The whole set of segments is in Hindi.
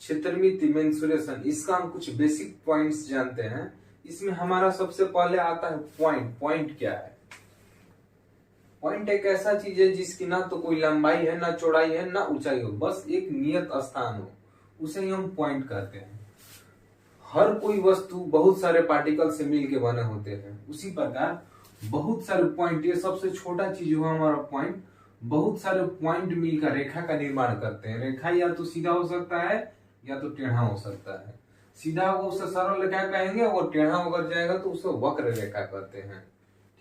क्षेत्रमिति मेंसुरेशन, इसका हम कुछ बेसिक पॉइंट्स जानते हैं। इसमें हमारा सबसे पहले आता है पॉइंट। पॉइंट क्या है? पॉइंट एक ऐसा चीज है जिसकी ना तो कोई लंबाई है, ना चौड़ाई है, ना ऊंचाई हो, बस एक नियत स्थान हो, उसे ही हम पॉइंट कहते हैं। हर कोई वस्तु बहुत सारे पार्टिकल से मिलकर बने होते हैं, उसी प्रकार बहुत सारे पॉइंट, ये सबसे छोटा चीज हुआ हमारा पॉइंट, बहुत सारे पॉइंट मिलकर रेखा का निर्माण करते हैं। रेखा या तो सीधा हो सकता है या तो टेढ़ा हो सकता है। सीधा होगा उसे सरल रेखा कहेंगे, और टेढ़ा होकर जाएगा तो उसे वक्र रेखा कहते हैं।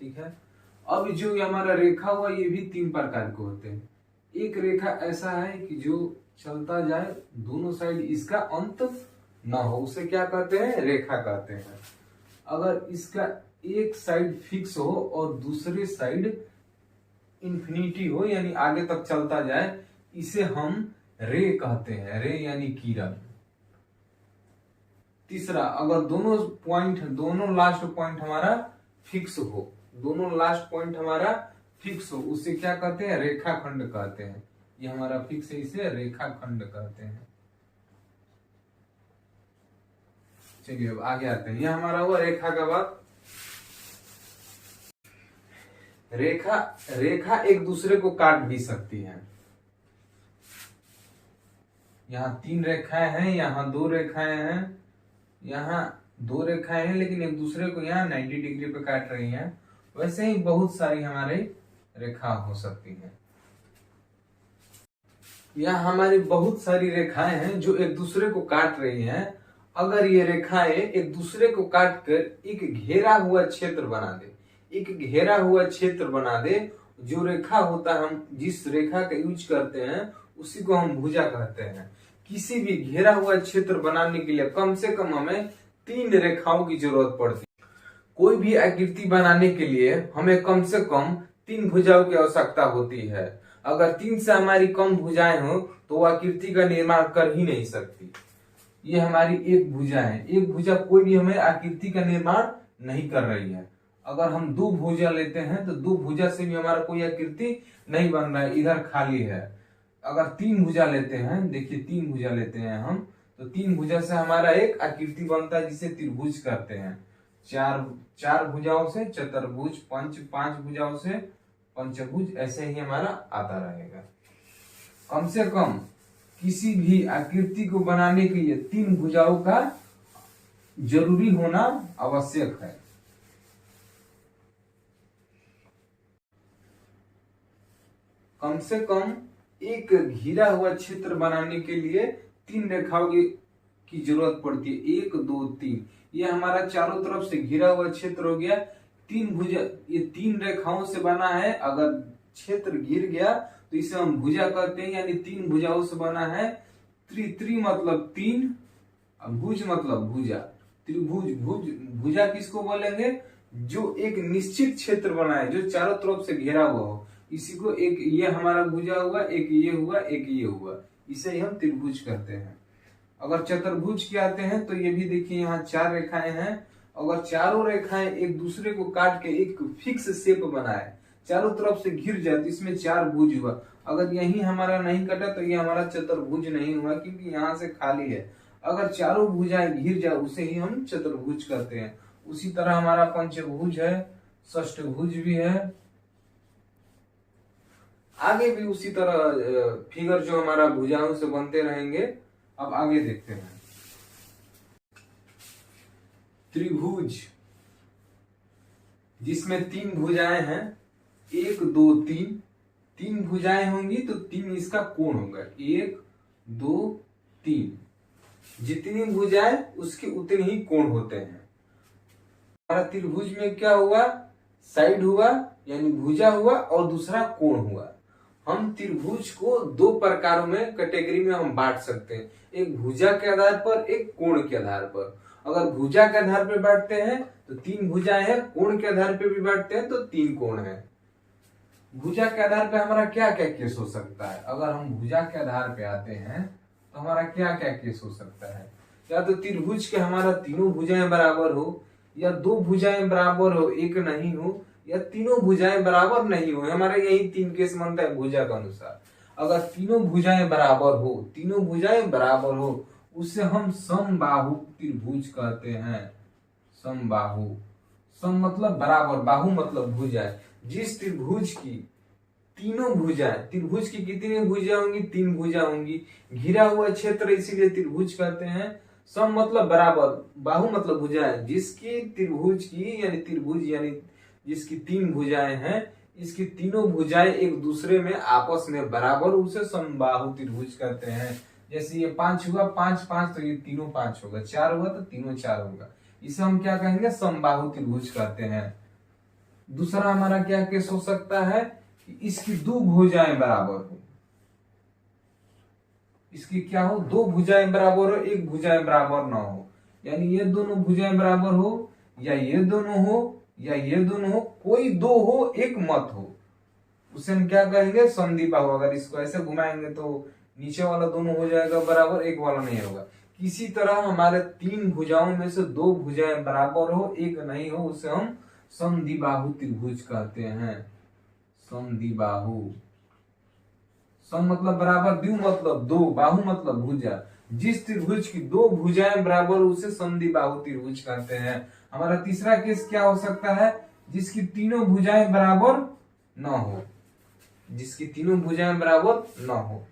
ठीक है। अब जो हमारा रेखा हुआ ये भी तीन प्रकार के होते हैं। एक रेखा ऐसा है कि जो चलता जाए, दोनों साइड इसका अंत ना हो, उसे क्या कहते हैं? रेखा कहते हैं। अगर इसका एक साइड फिक्स हो और दूसरी साइड इंफिनिटी हो, यानी आगे तक चलता जाए, इसे हम रे कहते हैं। रे यानी किरण। तीसरा, अगर दोनों लास्ट पॉइंट हमारा फिक्स हो, दोनों लास्ट पॉइंट हमारा फिक्स हो, उसे क्या कहते हैं? रेखाखंड कहते हैं। ये हमारा फिक्स है, इसे रेखाखंड कहते हैं। चलिए अब आगे आते हैं। यह हमारा हुआ रेखा का बात। रेखा एक दूसरे को काट भी सकती है। यहाँ 3 रेखाएं हैं, यहाँ 2 रेखाएं हैं, यहाँ 2 रेखाएं हैं, लेकिन एक दूसरे को यहाँ 90 डिग्री पे काट रही हैं। वैसे ही बहुत सारी हमारी रेखा हो सकती हैं। यहाँ हमारी बहुत सारी रेखाएं हैं जो एक दूसरे को काट रही हैं। अगर ये रेखाएं एक दूसरे को काट कर एक घेरा हुआ क्षेत्र बना दे, एक घेरा हुआ क्षेत्र बना दे, जो रेखा होता है, हम जिस रेखा का यूज करते हैं उसी को हम भुजा कहते हैं। किसी भी घेरा हुआ क्षेत्र बनाने के लिए कम से कम हमें 3 रेखाओं की जरूरत पड़ती है। कोई भी आकृति बनाने के लिए हमें कम से कम 3 भुजाओं की आवश्यकता होती है। अगर 3 से हमारी कम भुजाएं हो तो वो आकृति का निर्माण कर ही नहीं सकती। ये हमारी एक भुजा है। एक भुजा कोई भी हमें आकृति का निर्माण नहीं कर रही है। अगर हम 2 भुजा लेते हैं तो 2 भुजा से भी हमारा कोई आकृति नहीं बन रहा है, इधर खाली है। अगर 3 भुजा लेते हैं, देखिए 3 भुजा लेते हैं हम, तो 3 भुजा से हमारा एक आकृति बनता है जिसे त्रिभुज कहते हैं। 4 भुजाओं से चतुर्भुज, 5 भुजाओं से पंचभुज, ऐसे ही हमारा आता रहेगा। कम से कम किसी भी आकृति को बनाने के लिए 3 भुजाओं का जरूरी होना आवश्यक है। कम से कम एक घिरा हुआ क्षेत्र बनाने के लिए 3 रेखाओं की जरूरत पड़ती है। 1 2 3, ये हमारा चारों तरफ से घिरा हुआ क्षेत्र हो गया। 3 भुजा, ये 3 रेखाओं से बना है। अगर क्षेत्र घिर गया तो इसे हम भुजा कहते हैं, यानी 3 भुजाओं से बना है। त्रि मतलब 3, भुज मतलब भुजा। त्रिभुज, भुजा किसको बोलेंगे? जो एक निश्चित क्षेत्र बनाए, जो चारों तरफ से घेरा हुआ हो, इसी को एक ये हमारा भुजा हुआ, एक ये हुआ, एक ये हुआ, इसे ही हम त्रिभुज कहते हैं। अगर चतुर्भुज के आते हैं तो ये भी देखिए, यहाँ 4 रेखाएं हैं। अगर चारों रेखाएं एक दूसरे को काट के एक फिक्स शेप बनाए, चारों तरफ से घिर जाए, तो इसमें 4 भुज हुआ। अगर यही हमारा नहीं कटा तो ये हमारा चतुर्भुज नहीं हुआ, क्योंकि यहाँ से खाली है। अगर चारों भुजाएं घिर जाए उसे ही हम चतुर्भुज कहते हैं। उसी तरह हमारा पंचभुज है, षष्ठभुज भी है, आगे भी उसी तरह फिगर जो हमारा भुजाओं से बनते रहेंगे। अब आगे देखते हैं। त्रिभुज, जिसमें 3 भुजाएं हैं, 1 2 3, 3 भुजाएं होंगी तो 3 इसका कोण होगा। 1 2 3, जितनी भुजाएं उसके उतने ही कोण होते हैं। हमारा त्रिभुज में क्या हुआ? साइड हुआ यानी भुजा हुआ, और दूसरा कोण हुआ। हम त्रिभुज को 2 प्रकारों में कैटेगरी में हम बांट सकते हैं, एक भुजा के आधार पर, एक कोण के आधार पर। अगर भुजा के आधार पर बांटते हैं तो 3 भुजाएं हैं, कोण के आधार पर भी बांटते हैं तो 3 कोण हैं। भुजा के आधार पर हमारा क्या क्या केस हो सकता है? अगर हम भुजा के आधार पे आते हैं तो हमारा क्या क्या केस हो सकता है? या तो त्रिभुज के हमारा तीनों भुजाएं बराबर हो, या 2 भुजाएं बराबर हो, एक नहीं हो, या तीनों भुजाएं बराबर नहीं हो। हमारे यही 3 केस बनता है भुजा के अनुसार। अगर तीनों भुजाएं बराबर हो, तीनों भुजाएं बराबर हो, उसे हम समबाहु त्रिभुज कहते हैं। समबाहु, सम मतलब बराबर, बाहु मतलब भुजा। जिस त्रिभुज की तीनों भुजाएं, त्रिभुज की कितनी भुजा होंगी? 3 भुजा होंगी। घिरा हुआ क्षेत्र इसीलिए त्रिभुज कहते हैं। सम मतलब बराबर, बाहु मतलब भुजाएं। जिसकी त्रिभुज की यानी त्रिभुज यानी जिसकी 3 भुजाएं हैं, इसकी तीनों भुजाएं एक दूसरे में आपस में बराबर, उसे समबाहु त्रिभुज कहते हैं। जैसे ये 5 हुआ, 5 5 तो ये तीनों 5 होगा, 4 हुआ तो तीनों 4 होगा। इसे हम क्या कहेंगे? समबाहु त्रिभुज कहते हैं। दूसरा हमारा क्या केस हो सकता है कि इसकी 2 भुजाएं बराबर हो। इसकी क्या हो? 2 भुजाएं बराबर हो, 1 भुजाएं बराबर ना हो। यानी ये दोनों भुजाएं बराबर हो, या ये दोनों हो, या ये दोनों हो, कोई 2 हो, 1 मत हो, उसे हम क्या कहेंगे? समद्विबाहु। अगर इसको ऐसे घुमाएंगे तो नीचे वाला दोनों हो जाएगा बराबर, एक वाला नहीं होगा। किसी तरह हमारे 3 भुजाओं में से 2 भुजाएं बराबर हो, एक नहीं हो, उसे हम समद्विबाहु त्रिभुज कहते हैं। समद्विबाहु, सम मतलब बराबर, द्वि मतलब 2, बाहु मतलब भुजा। जिस त्रिभुज की 2 भुजाएं बराबर उसे समद्विबाहु त्रिभुज कहते हैं। हमारा तीसरा केस क्या हो सकता है? जिसकी तीनों भुजाएं बराबर न हो। जिसकी तीनों भुजाएं बराबर न हो,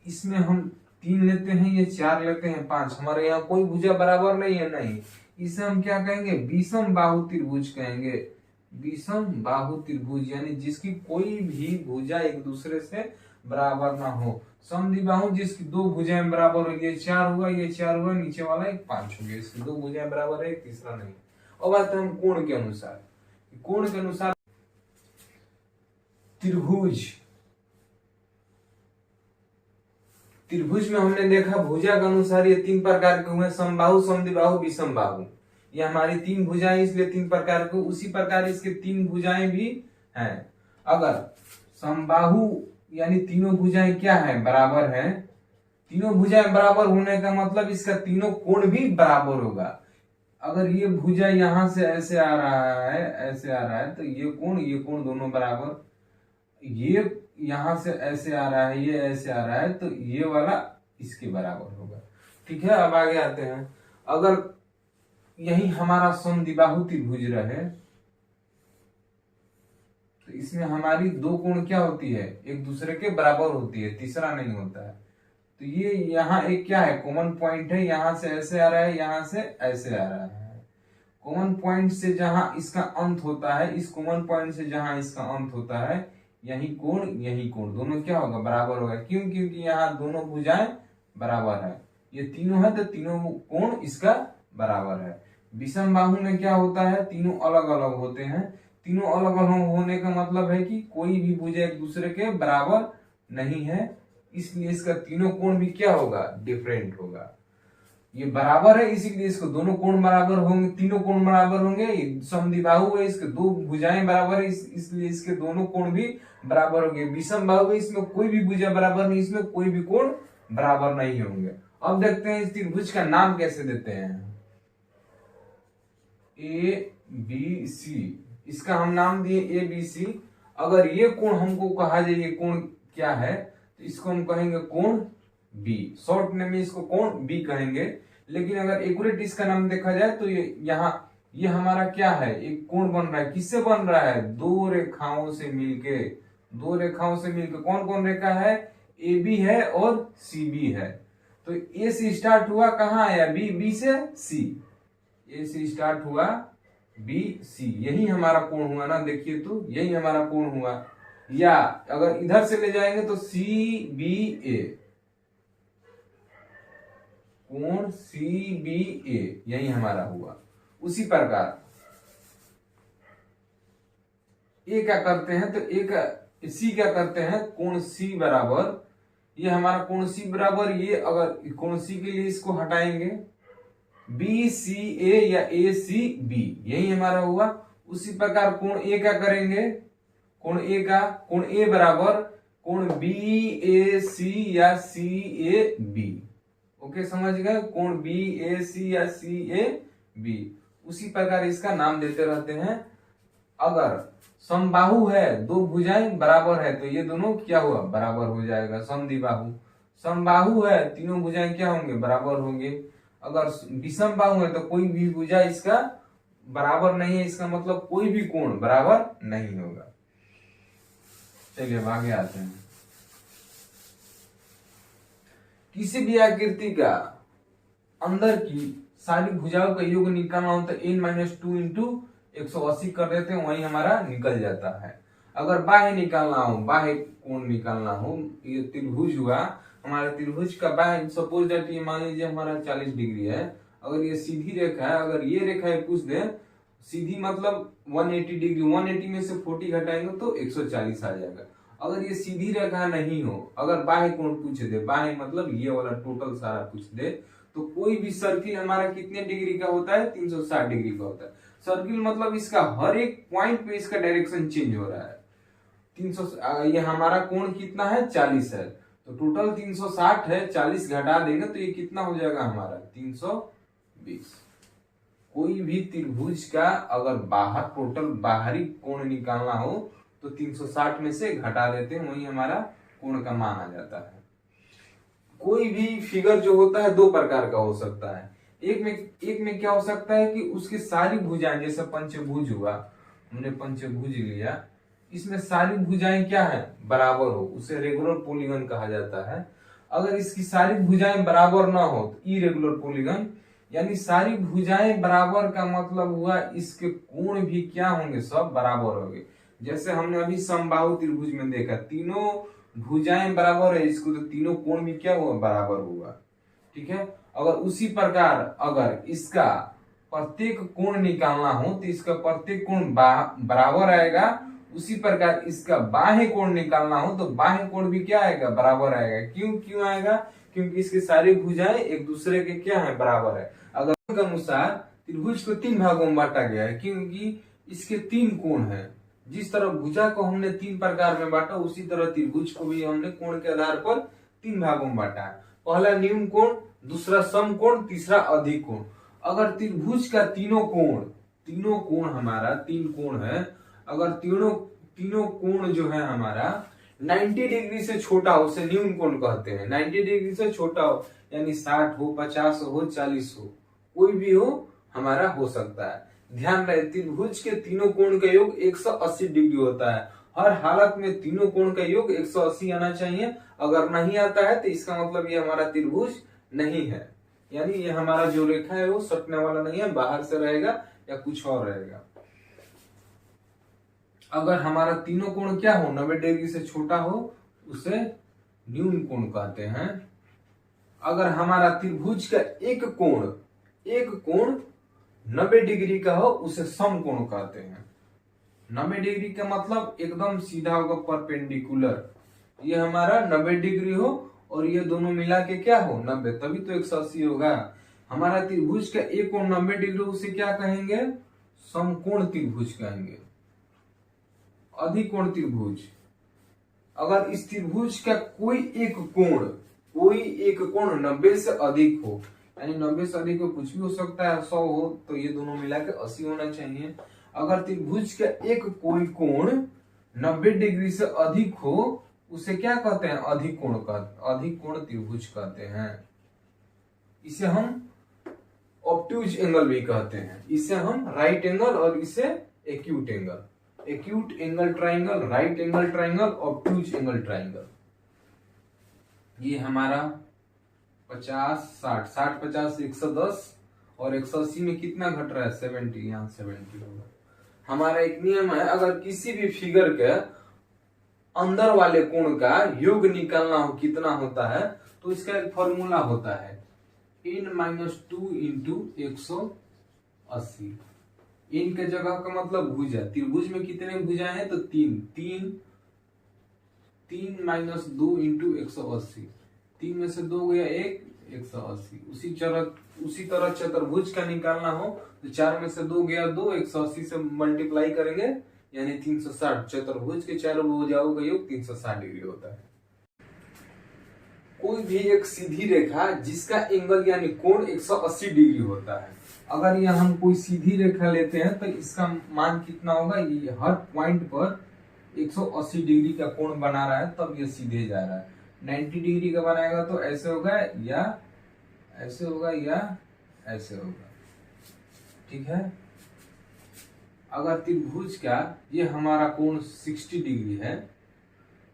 इसमें हम 3 लेते हैं, ये 4 लेते हैं, 5, हमारे यहाँ कोई भुजा बराबर नहीं है, नहीं, इसे हम क्या कहेंगे? विषम बाहु त्रिभुज कहेंगे। विषम बाहु त्रिभुज यानी जिसकी कोई भी भुजा एक दूसरे से बराबर ना हो। समद्विबाहु जिसकी 2 भुजाएं बराबर हो, ये 4 हुआ, ये 4 हुआ, नीचे वाला एक 5 हो गया, इसकी 2 भुजाएं बराबर है, एक तीसरा नहीं। और बात है हम कोण के अनुसार। कोण के अनुसार त्रिभुज में हमने देखा भुजा के अनुसार ये 3 प्रकार के हुए, समबाहु, समद्विबाहु, विषमबाहु। ये हमारी 3 भुजाएं इसलिए 3 प्रकार के। उसी प्रकार इसके 3 भुजाएं भी हैं। अगर समबाहु यानी तीनों भुजाएं क्या है? बराबर है। तीनों भुजाएं बराबर होने का मतलब इसका तीनों कोण भी बराबर होगा। अगर ये भुजा यहां से ऐसे आ रहा है, ऐसे आ रहा है, तो ये कोण दोनों बराबर। ये यहां से ऐसे आ रहा है, ये ऐसे आ रहा है, तो ये वाला इसके बराबर होगा। ठीक है, अब आगे आते हैं। अगर यही हमारा समद्विबाहु त्रिभुज रहे तो इसमें हमारी 2 कोण क्या होती है? एक दूसरे के बराबर होती है, तीसरा नहीं होता है। तो ये यहाँ एक क्या है? कॉमन पॉइंट है। यहां से ऐसे आ रहा है, यहां से ऐसे आ रहा है। कॉमन पॉइंट से जहां इसका अंत होता है, इस कॉमन पॉइंट से जहां इसका अंत होता है, यही कोण दोनों क्या होगा? बराबर होगा। क्यों? क्योंकि यहाँ दोनों भुजाएं बराबर है। ये तीनों है तो तीनों कोण इसका बराबर है। विषम बाहु में क्या होता है? तीनों अलग अलग होते हैं। तीनों अलग अलग होने का मतलब है कि कोई भी भुजा एक दूसरे के बराबर नहीं है, इसलिए इसका तीनों कोण भी क्या होगा? डिफरेंट होगा। ये बराबर है इसीलिए इसको दोनों कोण बराबर होंगे, तीनों कोण बराबर होंगे। समद्विबाहु है, इसके 2 भुजाएं बराबर है, इसलिए इसके दोनों कोण भी बराबर होंगे। विषम बाहु है, इसमें कोई भी भुजा बराबर नहीं, इसमें कोई भी कोण बराबर नहीं होंगे। अब देखते हैं इस त्रिभुज का नाम कैसे देते हैं। ABC, इसका हम नाम दिए ABC। अगर ये कोण हमको कहा जाए ये कोण क्या है, तो इसको हम कहेंगे कोण B। शॉर्ट नेम में इसको कोण B कहेंगे। लेकिन अगर एक्यूरेट इसका नाम देखा जाए तो ये हमारा क्या है? एक कोण बन रहा है। किससे बन रहा है? 2 रेखाओं से मिलके। 2 रेखाओं से मिलकर कौन कौन रेखा है? AB है और CB है। तो A से स्टार्ट हुआ, कहाँ आया? B से C। A से स्टार्ट हुआ, BC, यही हमारा कोण हुआ ना। देखिए तो यही हमारा कोण हुआ। या अगर इधर से ले जाएंगे तो CBA, कोण CBA यही हमारा हुआ। उसी प्रकार ए क्या करते हैं तो C क्या करते हैं? कोण C बराबर, ये हमारा कोण C बराबर, ये अगर कोण C के लिए इसको हटाएंगे BCA या ACB, यही हमारा हुआ। उसी प्रकार कोण A क्या करेंगे? कोण A बराबर कोण BAC या CAB। ओके, समझ गए? कोण BAC या CAB। उसी प्रकार इसका नाम देते रहते हैं। अगर समबाहु है, 2 भुजाएं बराबर है, तो ये दोनों क्या हुआ? बराबर हो जाएगा, समद्विबाहु। समबाहु है, तीनों भुजाएं क्या होंगे, बराबर होंगे। अगर विषम बाहु है तो कोई भी भुजा इसका बराबर नहीं है, इसका मतलब कोई भी कोण बराबर नहीं होगा। चलिए अब आगे आते हैं। किसी भी आकृति का अंदर की सारी भुजाओं का योग निकालना हो तो n-2 इंटू 180 कर देते हैं, वही हमारा निकल जाता है। अगर बाह्य निकालना हो, बाह्य कोण निकालना हो, ये त्रिभुज हुआ, हमारे त्रिभुज का बाह्य सपोज दैट ये मान लीजिए हमारा 40 डिग्री है। अगर ये सीधी रेखा है, अगर ये रेखा है पूछ दे, सीधी मतलब 180 डिग्री, 180 में से 40 घटाएंगे तो 140 आ जाएगा। अगर ये सीधी रेखा नहीं हो, अगर बाह्य कोण पूछ दे, बाह्य मतलब ये वाला टोटल सारा पूछ दे, तो कोई भी सर्किल हमारा कितने डिग्री का होता है, 360 डिग्री का होता है। सर्किल मतलब इसका हर एक पॉइंट पे इसका डायरेक्शन चेंज हो रहा है। 300 ये हमारा कोण कितना है, 40 है, तो टोटल 360 है, 40 घटा देंगे तो ये कितना हो जाएगा हमारा 320। कोई भी त्रिभुज का अगर बाहर टोटल बाहरी कोण निकालना हो तो 360 में से घटा देते हैं, वही हमारा कोण का मान आ जाता है। कोई भी फिगर जो होता है दो प्रकार का हो सकता है। एक में क्या हो सकता है कि उसकी सारी भुजाएं, जैसे पंचभुज हुआ, हमने पंचभुज लिया, इसमें सारी भुजाएं क्या है, बराबर हो, उसे रेगुलर पॉलीगन कहा जाता है। अगर इसकी सारी भुजाएं बराबर ना हो तो इरेगुलर पॉलीगन, यानी सारी भुजाएं बराबर का मतलब हुआ इसके कोण भी क्या होंगे, सब बराबर होंगे। जैसे हमने अभी समबाहु त्रिभुज में देखा, तीनों भुजाएं बराबर है, इसको तो तीनों कोण भी क्या हुआ, बराबर हुआ। ठीक है। अगर उसी प्रकार अगर इसका प्रत्येक कोण निकालना हो तो इसका प्रत्येक कोण बराबर आएगा। उसी प्रकार इसका बाह्य कोण निकालना हो तो बाह्य कोण भी क्या आएगा, बराबर आएगा। क्यों आएगा, क्योंकि इसके सारी भुजाएं एक दूसरे के क्या है, बराबर है। अगर के अनुसार त्रिभुज को 3 भागों में बांटा गया है, क्योंकि इसके 3 कोण है। जिस तरह भुजा को हमने 3 प्रकार में बांटा, उसी तरह त्रिभुज को भी हमने कोण के आधार पर 3 भागों में बांटा है। पहला न्यून कोण, दूसरा सम कोण, तीसरा अधिक कोण। अगर त्रिभुज का तीनों कोण हमारा 3 कोण है, अगर तीनों कोण जो है हमारा 90 डिग्री से छोटा हो, उसे न्यून कोण कहते हैं। 90 डिग्री से छोटा हो यानी 60 हो, 50 हो, 40 हो, कोई भी हो हमारा हो सकता है। ध्यान रहे, त्रिभुज के तीनों कोण का योग 180 डिग्री होता है। हर हालत में तीनों कोण का योग 180 आना चाहिए। अगर नहीं आता है तो इसका मतलब ये हमारा त्रिभुज नहीं है, यानी ये हमारा जो रेखा है वो सटने वाला नहीं है, बाहर से रहेगा या कुछ और रहेगा। अगर हमारा तीनों कोण क्या हो, 90 डिग्री से छोटा हो, उसे न्यून कोण कहते हैं। अगर हमारा त्रिभुज का एक कोण 90 डिग्री का हो, उसे सम कोण कहते हैं। 90 डिग्री का मतलब एकदम सीधा होगा, परपेंडिकुलर। ये हमारा 90 डिग्री हो और ये दोनों मिला के क्या हो, 90, तभी तो 180 होगा। हमारा त्रिभुज का एक कोण 90 डिग्री, उसे क्या कहेंगे, समकोण त्रिभुज कहेंगे, अधिकोण त्रिभुज। अगर इस त्रिभुज का कोई एक कोण 90 से अधिक हो, यानी 90 से अधिक हो, कुछ भी हो सकता है, 100 हो, तो ये दोनों मिला के 80 होना चाहिए। अगर त्रिभुज का एक कोई कोण 90 डिग्री से अधिक हो, उसे क्या कहते हैं, अधिकोण त्रिभुज कहते हैं। इसे हम ऑब्ट्यूज एंगल भी कहते हैं। इसे हम राइट एंगल और इसे acute angle triangle, right angle triangle, obtuse angle triangle. ये हमारा 50, 60, 50, 110 और 180 में कितना घट रहा है, 70, यहाँ 70 होगा। हमारा एक नियम है, अगर किसी भी फिगर के अंदर वाले कोण का योग निकालना हो कितना होता है, तो इसका एक फॉर्मूला होता है, n-2 इंटू 180। इन के जगह का मतलब भुजा, त्रिभुज में कितने भुजा हैं, तो 3 -2 इंटू 180, 3 में से 2 गया 1, 180। उसी तरह चतुर्भुज का निकालना हो तो 4 में से 2 गया 2, 180 से मल्टीप्लाई करेंगे यानी 360। चतुर्भुज के चारों भुजाओं का योग 360 डिग्री होता है। कोई भी एक सीधी रेखा जिसका एंगल यानी कोण 180 डिग्री होता है, अगर यह हम कोई सीधी रेखा लेते हैं तो इसका मान कितना होगा, ये हर पॉइंट पर 180 डिग्री का कोण बना रहा है, तब ये सीधे जा रहा है। 90 डिग्री का बनाएगा तो ऐसे होगा या ऐसे होगा या ऐसे होगा, ठीक है। अगर त्रिभुज का ये हमारा कोण 60 डिग्री है,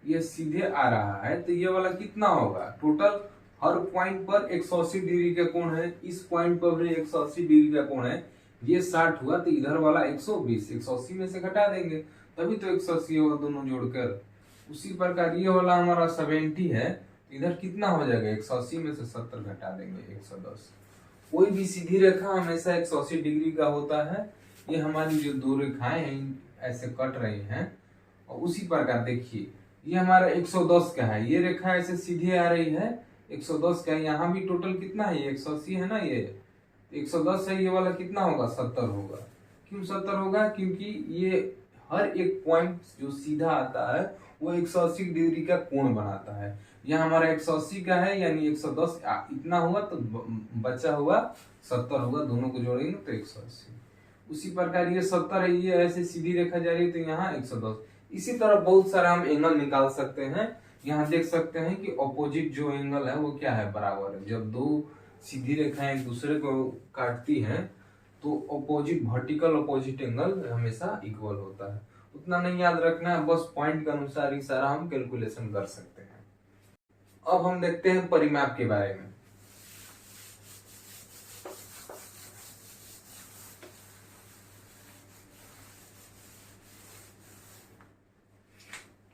ये सीधे आ रहा है, तो ये वाला कितना होगा टोटल? हर पॉइंट पर 180 डिग्री का कोण है, इस पॉइंट पर भी 180 डिग्री का कोण है, ये 60 हुआ, तो इधर वाला 120, 180 में से घटा देंगे तभी तो 180 होगा दोनों जोड़कर। उसी प्रकार ये वाला हमारा 70 है, तो इधर कितना हो जाएगा? 180 में से 70 घटा देंगे 110। कोई भी सीधी रेखा हमेशा 180 डिग्री का होता है। ये हमारी जो दो रेखाएं हैं ऐसे कट रही हैं, और उसी प्रकार देखिए ये हमारा 110 का है, ये रेखा ऐसे सीधे आ रही है 110 का। यहाँ भी टोटल कितना है? 180 है ना, ये 110 है, ये वाला कितना होगा? 70 होगा। क्यों 70 होगा? क्योंकि ये हर एक पॉइंट जो सीधा आता है वो 180 डिग्री का कोण बनाता है। यहाँ हमारा 180 का है, यानी 110 इतना हुआ, तो बचा हुआ 70 होगा, दोनों को जोड़ेंगे तो 180। उसी प्रकार ये 70 है, ये ऐसे सीधी रेखा जा रही है, तो यहाँ 110। इसी तरह बहुत सारा हम एंगल निकाल सकते हैं। यहाँ देख सकते हैं कि ऑपोजिट जो एंगल है वो क्या है? बराबर है। जब दो सीधी रेखाएं एक दूसरे को काटती हैं तो ऑपोजिट वर्टिकल ऑपोजिट एंगल हमेशा इक्वल होता है। उतना नहीं याद रखना है, बस पॉइंट के अनुसार ही सारा हम कैलकुलेशन कर सकते हैं। अब हम देखते हैं परिमाप के बारे में।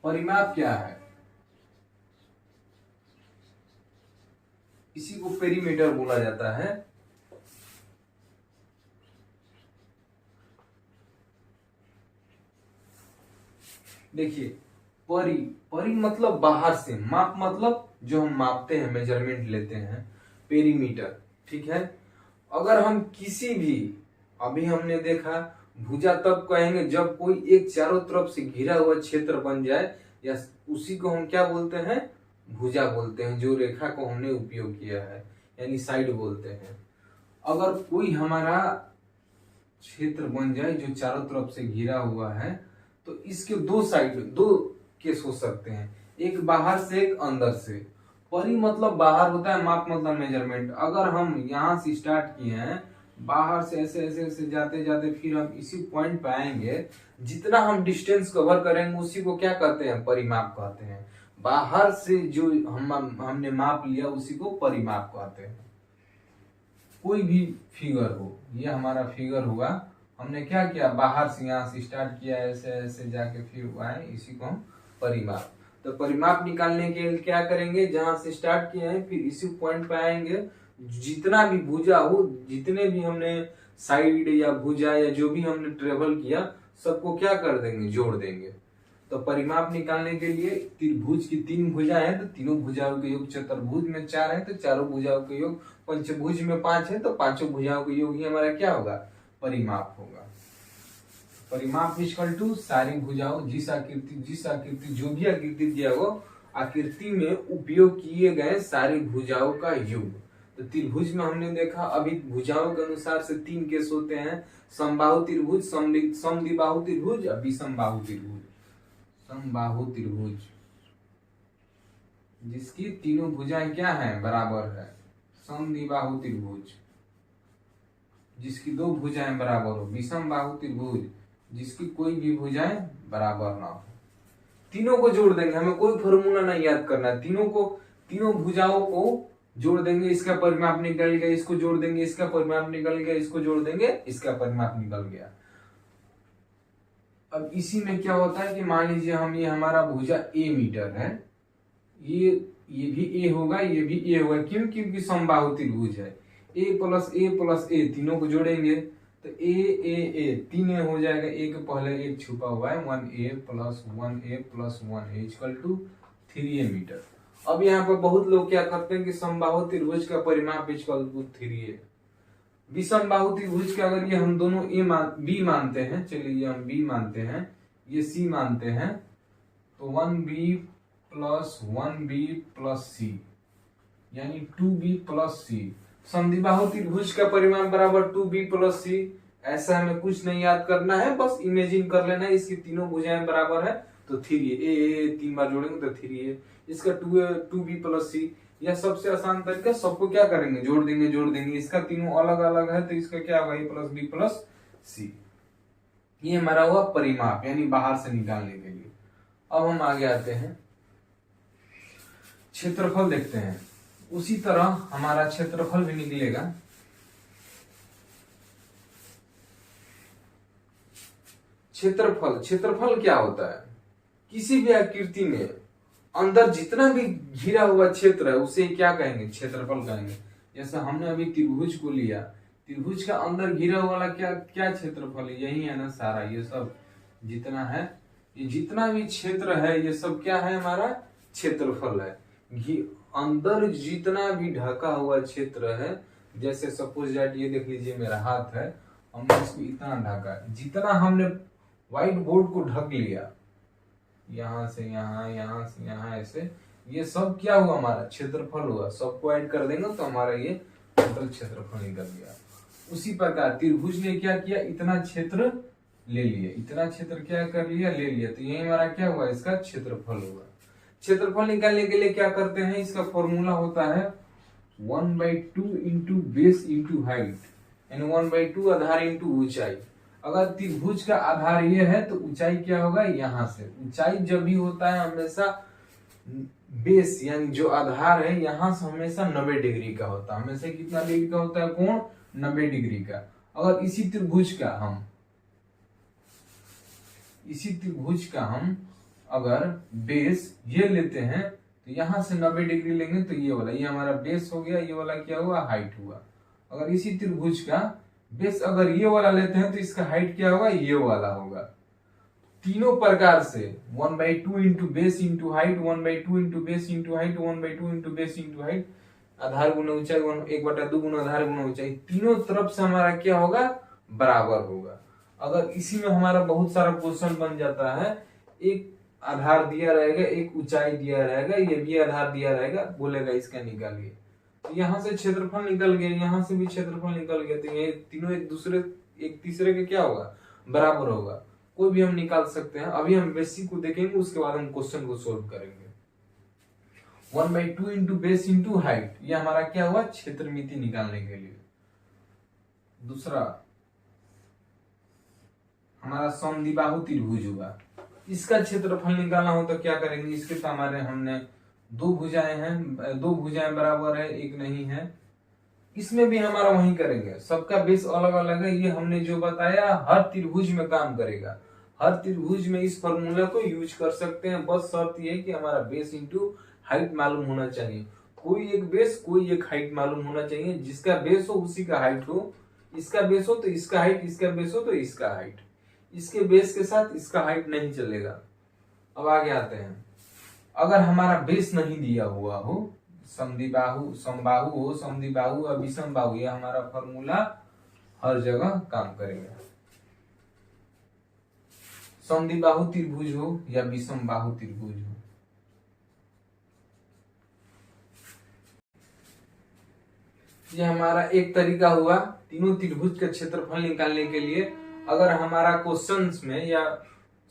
परिमाप क्या है? इसी को पेरीमीटर बोला जाता है। देखिए परी मतलब बाहर से, माप मतलब जो हम मापते हैं, मेजरमेंट लेते हैं, पेरीमीटर, ठीक है। अगर हम किसी भी, अभी हमने देखा भुजा तब कहेंगे जब कोई एक चारों तरफ से घिरा हुआ क्षेत्र बन जाए, या उसी को हम क्या बोलते हैं? भुजा बोलते हैं, जो रेखा को हमने उपयोग किया है, यानी साइड बोलते हैं। अगर कोई हमारा क्षेत्र बन जाए जो चारों तरफ से घिरा हुआ है, तो इसके दो साइड, दो केस हो सकते हैं, एक बाहर से एक अंदर से। परी मतलब बाहर होता है, माप मतलब मेजरमेंट। अगर हम यहाँ से स्टार्ट किए हैं, बाहर से ऐसे ऐसे ऐसे जाते जाते फिर हम इसी पॉइंट पे आएंगे, जितना हम डिस्टेंस कवर करेंगे उसी को क्या कहते हैं? परिमाप कहते हैं। बाहर से जो हमने माप लिया उसी को परिमाप कहते हैं। कोई भी फिगर हो, ये हमारा फिगर हुआ, हमने क्या किया? बाहर से यहाँ से स्टार्ट किया, ऐसे ऐसे जाके फिर आए, इसी को हम परिमाप। तो परिमाप निकालने के लिए क्या करेंगे? जहां से स्टार्ट किए हैं फिर इसी पॉइंट पे आएंगे, जितना भी भुजा हो, जितने भी हमने साइड या भुजा या जो भी हमने ट्रेवल किया, सबको क्या कर देंगे? जोड़ देंगे। तो परिमाप निकालने के लिए त्रिभुज की 3 भुजा है, तो तीनों भुजाओं के योग, चतुर्भुज में 4 है तो चारों भुजाओं के योग, पंचभुज में 5 है तो पांचों भुजाओं के योग ही हमारा क्या होगा? परिमाप होगा। परिमाप इक्वल टू सारी भुजाओं, जिस आकृति जो भी आकृति दिया हो, आकृति में उपयोग किए गए सारी भुजाओं का योग। तो त्रिभुज में हमने देखा, अभी भुजाओं के अनुसार से 3 केस होते हैं, समबाहु त्रिभुज, समद्विबाहु त्रिभुज और विषमबाहु त्रिभुज। समबाहु त्रिभुज जिसकी तीनों भुजाएं क्या हैं? बराबर है। समद्विबाहु त्रिभुज जिसकी 2 भुजाएं बराबर हो। विषमबाहु त्रिभुज जिसकी कोई भी भुजाएं बराबर ना हो। तीनों को जोड़ देंगे, हमें कोई फॉर्मूला नहीं याद करना है, तीनों भुजाओं को जोड़ देंगे, इसका परिमाप निकल गया, इसको जोड़ देंगे, इसका परिमाप निकल गया, इसको जोड़ देंगे, इसका परिमाप निकल गया। अब इसी में क्या होता है कि मान लीजिए हम, ये हमारा भुजा ए मीटर है, ये भी ए होगा, ये भी ए होगा। क्यों? क्योंकि समबाहु त्रिभुज है। ए प्लस ए तीनों को जोड़ेंगे तो ए 3 ए हो जाएगा। ए के पहले एक छुपा हुआ है, 1a plus 1a plus 1a equal to 3a metre. अब यहाँ पर बहुत लोग क्या करते हैं कि समबाहु त्रिभुज का परिमाप इक्वल टू 3a। विषमबाहु त्रिभुज के अगर ये हम दोनों बी मानते हैं, चलिए ये हम बी मानते हैं, ये सी मानते हैं, तो 1b प्लस 1b प्लस सी यानी 2b प्लस सी। समद्विबाहु त्रिभुज का परिमाप बराबर 2b प्लस सी। ऐसा हमें कुछ नहीं याद करना है, बस इमेजिन कर लेना है इसकी तीनों भुजाएं बराबर है, तो 3a, 3 बार जोड़ेंगे तो 3a, इसका 2b प्लस c। या सबसे आसान तरीका, सबको क्या करेंगे, जोड़ देंगे। इसका तीनों अलग अलग है तो इसका क्या होगा, a plus b plus c। ये हमारा हुआ परिमाप, यानी बाहर से निकालने के लिए। अब हम आगे आते हैं, क्षेत्रफल देखते हैं। उसी तरह हमारा क्षेत्रफल भी निकलेगा। क्षेत्रफल क्या होता है, किसी भी आकृति में अंदर जितना भी घिरा हुआ क्षेत्र है उसे क्या कहेंगे, क्षेत्रफल कहेंगे। जैसे हमने अभी त्रिभुज को लिया, त्रिभुज का अंदर घिरा हुआ वाला क्या क्षेत्रफल है, यही है ना सारा, ये सब जितना है, ये जितना भी क्षेत्र है ये सब क्या है, हमारा क्षेत्रफल है। अंदर जितना भी ढका हुआ क्षेत्र है, जैसे सपोज दैट ये देख लीजिए मेरा हाथ है, हमने इसको इतना ढका, जितना हमने व्हाइट बोर्ड को ढक लिया, यहाँ से यहाँ, यहाँ से यहाँ, ऐसे ये सब क्या हुआ, हमारा क्षेत्रफल हुआ। सबको ऐड कर देंगे तो हमारा ये टोटल क्षेत्रफल निकल गया। उसी प्रकार त्रिभुज ने क्या किया, इतना क्षेत्र ले लिया, इतना क्षेत्र क्या कर लिया, ले लिया, तो यही हमारा क्या हुआ, इसका क्षेत्रफल हुआ। क्षेत्रफल निकालने के लिए क्या करते हैं, इसका फॉर्मूला होता है 1/2 इंटू बेस इंटू हाइट, यानी 1/2 आधार इंटू ऊंचाई। अगर त्रिभुज का आधार ये है तो ऊंचाई क्या होगा, यहाँ से। ऊंचाई जब भी होता है हमेशा बेस यानी जो आधार है यहाँ से हमेशा 90 डिग्री का होता है। हमेशा कितना डिग्री का होता है, कोण 90 डिग्री का। अगर इसी त्रिभुज का हम अगर बेस ये लेते हैं तो यहाँ से 90 डिग्री लेंगे तो ये वाला, ये हमारा बेस हो गया, ये वाला क्या हुआ, हाइट हुआ। अगर इसी त्रिभुज का बेस अगर ये वाला लेते हैं तो इसका हाइट क्या होगा, ये वाला होगा। तीनों प्रकार से 1/2 into base into height, 1/2 into base into height, 1/2 into base into height, आधार गुना ऊंचाई, 1/2 गुना आधार गुना ऊंचाई, तीनों तरफ से हमारा क्या होगा, बराबर होगा। अगर इसी में हमारा बहुत सारा क्वेश्चन बन जाता है, एक आधार दिया रहेगा, एक ऊंचाई दिया रहेगा, ये भी आधार दिया रहेगा, बोलेगा इसका निकालिए, तो यहाँ से क्षेत्रफल निकल गया, यहाँ से भी क्षेत्रफल निकल गया, तो ये तीनों एक तीसरे के क्या होगा, बराबर होगा। कोई भी हम निकाल सकते हैं। अभी हम बेसिक को देखेंगे, उसके बाद हम क्वेश्चन को सोल्व करेंगे। 1/2 इंटू बेस इंटू हाइट, ये हमारा क्या हुआ, क्षेत्रमिति निकालने के लिए। दूसरा हमारा समद्विबाहु त्रिभुज हुआ, इसका क्षेत्रफल निकालना हो तो क्या करेंगे, इसके तो हमारे हमने दो भुजाएं हैं, दो भुजाएं बराबर है, एक नहीं है। इसमें भी हमारा वही करेंगे, सबका बेस अलग अलग है, ये हमने जो बताया हर त्रिभुज में काम करेगा। हर त्रिभुज में इस फॉर्मूला को यूज कर सकते हैं, बस शर्त ये है कि हमारा बेस इंटू हाइट मालूम होना चाहिए। कोई एक बेस कोई एक हाइट मालूम होना चाहिए, जिसका बेस हो उसी का हाइट हो, इसका बेस हो तो इसका हाइट, इसका बेस हो तो इसका हाइट, इसके बेस के साथ इसका हाइट नहीं चलेगा। अब आगे आते हैं, अगर हमारा बेस नहीं दिया हुआ हो, समबाहु हो, समद्विबाहु और विषमबाहु, यह हमारा फॉर्मूला हर जगह काम करेगा। समद्विबाहु त्रिभुज हो या विषमबाहु त्रिभुज हो, यह हमारा एक तरीका हुआ तीनों त्रिभुज का क्षेत्रफल निकालने के लिए। अगर हमारा क्वेश्चंस में या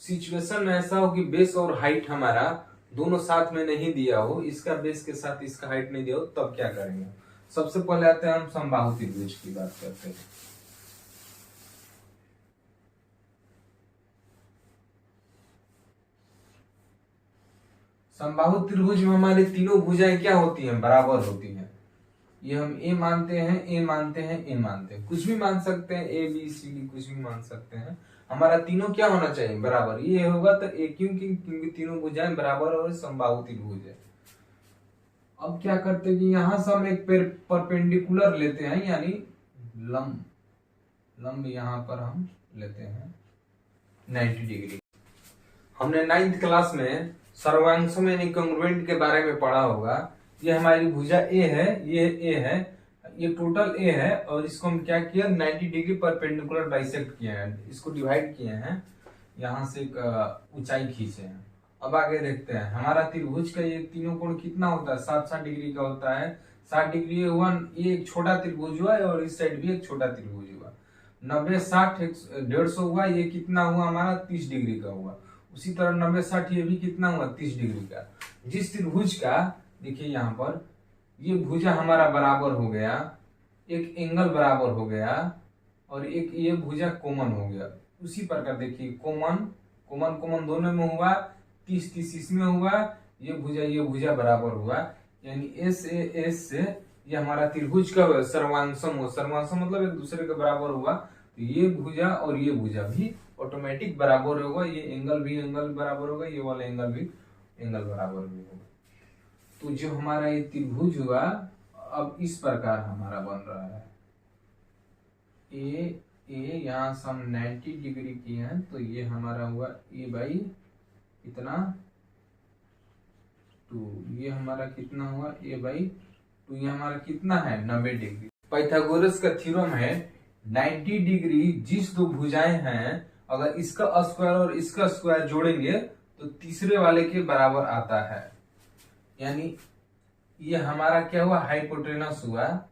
सिचुएशन में ऐसा हो कि बेस और हाइट हमारा दोनों साथ में नहीं दिया हो, इसका बेस के साथ इसका हाइट नहीं दिया हो, तब क्या करेंगे। सबसे पहले आते हैं हम समबाहु त्रिभुज की बात करते हैं। समबाहु त्रिभुज में हमारे तीनों भुजाएं क्या होती हैं, बराबर होती हैं। ये हम ए मानते हैं, ए मानते हैं, ए मानते हैं, कुछ भी मान सकते हैं, ए बी सी डी कुछ भी मान सकते हैं। हमारा तीनों क्या होना चाहिए, बराबर। ये होगा तो ए, क्योंकि तीनों भुजाएं बराबर और समबाहु त्रिभुज है। अब क्या करते हैं कि यहां से हम एक परपेंडिकुलर लेते हैं, यानी लंब यहां पर हम लेते हैं 90 डिग्री। हमने 9th क्लास में सर्वांशों यानी कॉन्ग्रुएंट के बारे में पढ़ा होगा। ये हमारी भुजा ए है, ये ए है, ये टोटल ए है, और इसको हम क्या किया, 90 डिग्री परपेंडिकुलर बाइसेक्ट किए हैं, इसको डिवाइड किए हैं, यहाँ से एक ऊंचाई खींचे हैं। अब आगे देखते हैं, हमारा त्रिभुज का ये तीनों कोण कितना होता है, 60 डिग्री का होता है। 60 डिग्री हुआ, ये एक छोटा त्रिभुज हुआ और इस साइड भी एक छोटा त्रिभुज हुआ। 90 60 150 हुआ, ये कितना हुआ हमारा, 30 डिग्री का हुआ। उसी तरह 90 60 ये भी कितना हुआ 30 डिग्री का। जिस त्रिभुज का देखिए यहाँ पर ये भुजा हमारा बराबर हो गया, एक एंगल बराबर हो गया और एक ये भुजा कॉमन हो गया। उसी प्रकार देखिए कॉमन कॉमन कॉमन दोनों में हुआ, 30 30 इसमें हुआ, ये भुजा बराबर हुआ, यानी एस ए एस से ये हमारा त्रिभुज का सर्वांशम हो, सर्वांशम मतलब एक दूसरे के बराबर हुआ, तो ये भुजा और ये भुजा भी ऑटोमेटिक बराबर होगा, ये एंगल भी एंगल बराबर होगा, ये वाला एंगल भी एंगल बराबर भी होगा। तो जो हमारा ये त्रिभुज हुआ अब इस प्रकार हमारा बन रहा है, ए यहाँ से हम 90 डिग्री किए हैं, तो ये हमारा हुआ ए बाई कितना 2, ये हमारा कितना हुआ ए बाई 2, ये हमारा कितना है 90 डिग्री। पाइथागोरस का थ्योरम है 90 डिग्री जिस दो भुजाएं हैं अगर इसका स्क्वायर और इसका स्क्वायर जोड़ेंगे तो तीसरे वाले के बराबर आता है, यानी ये हमारा क्या हुआ हाइपोटेनस हुआ,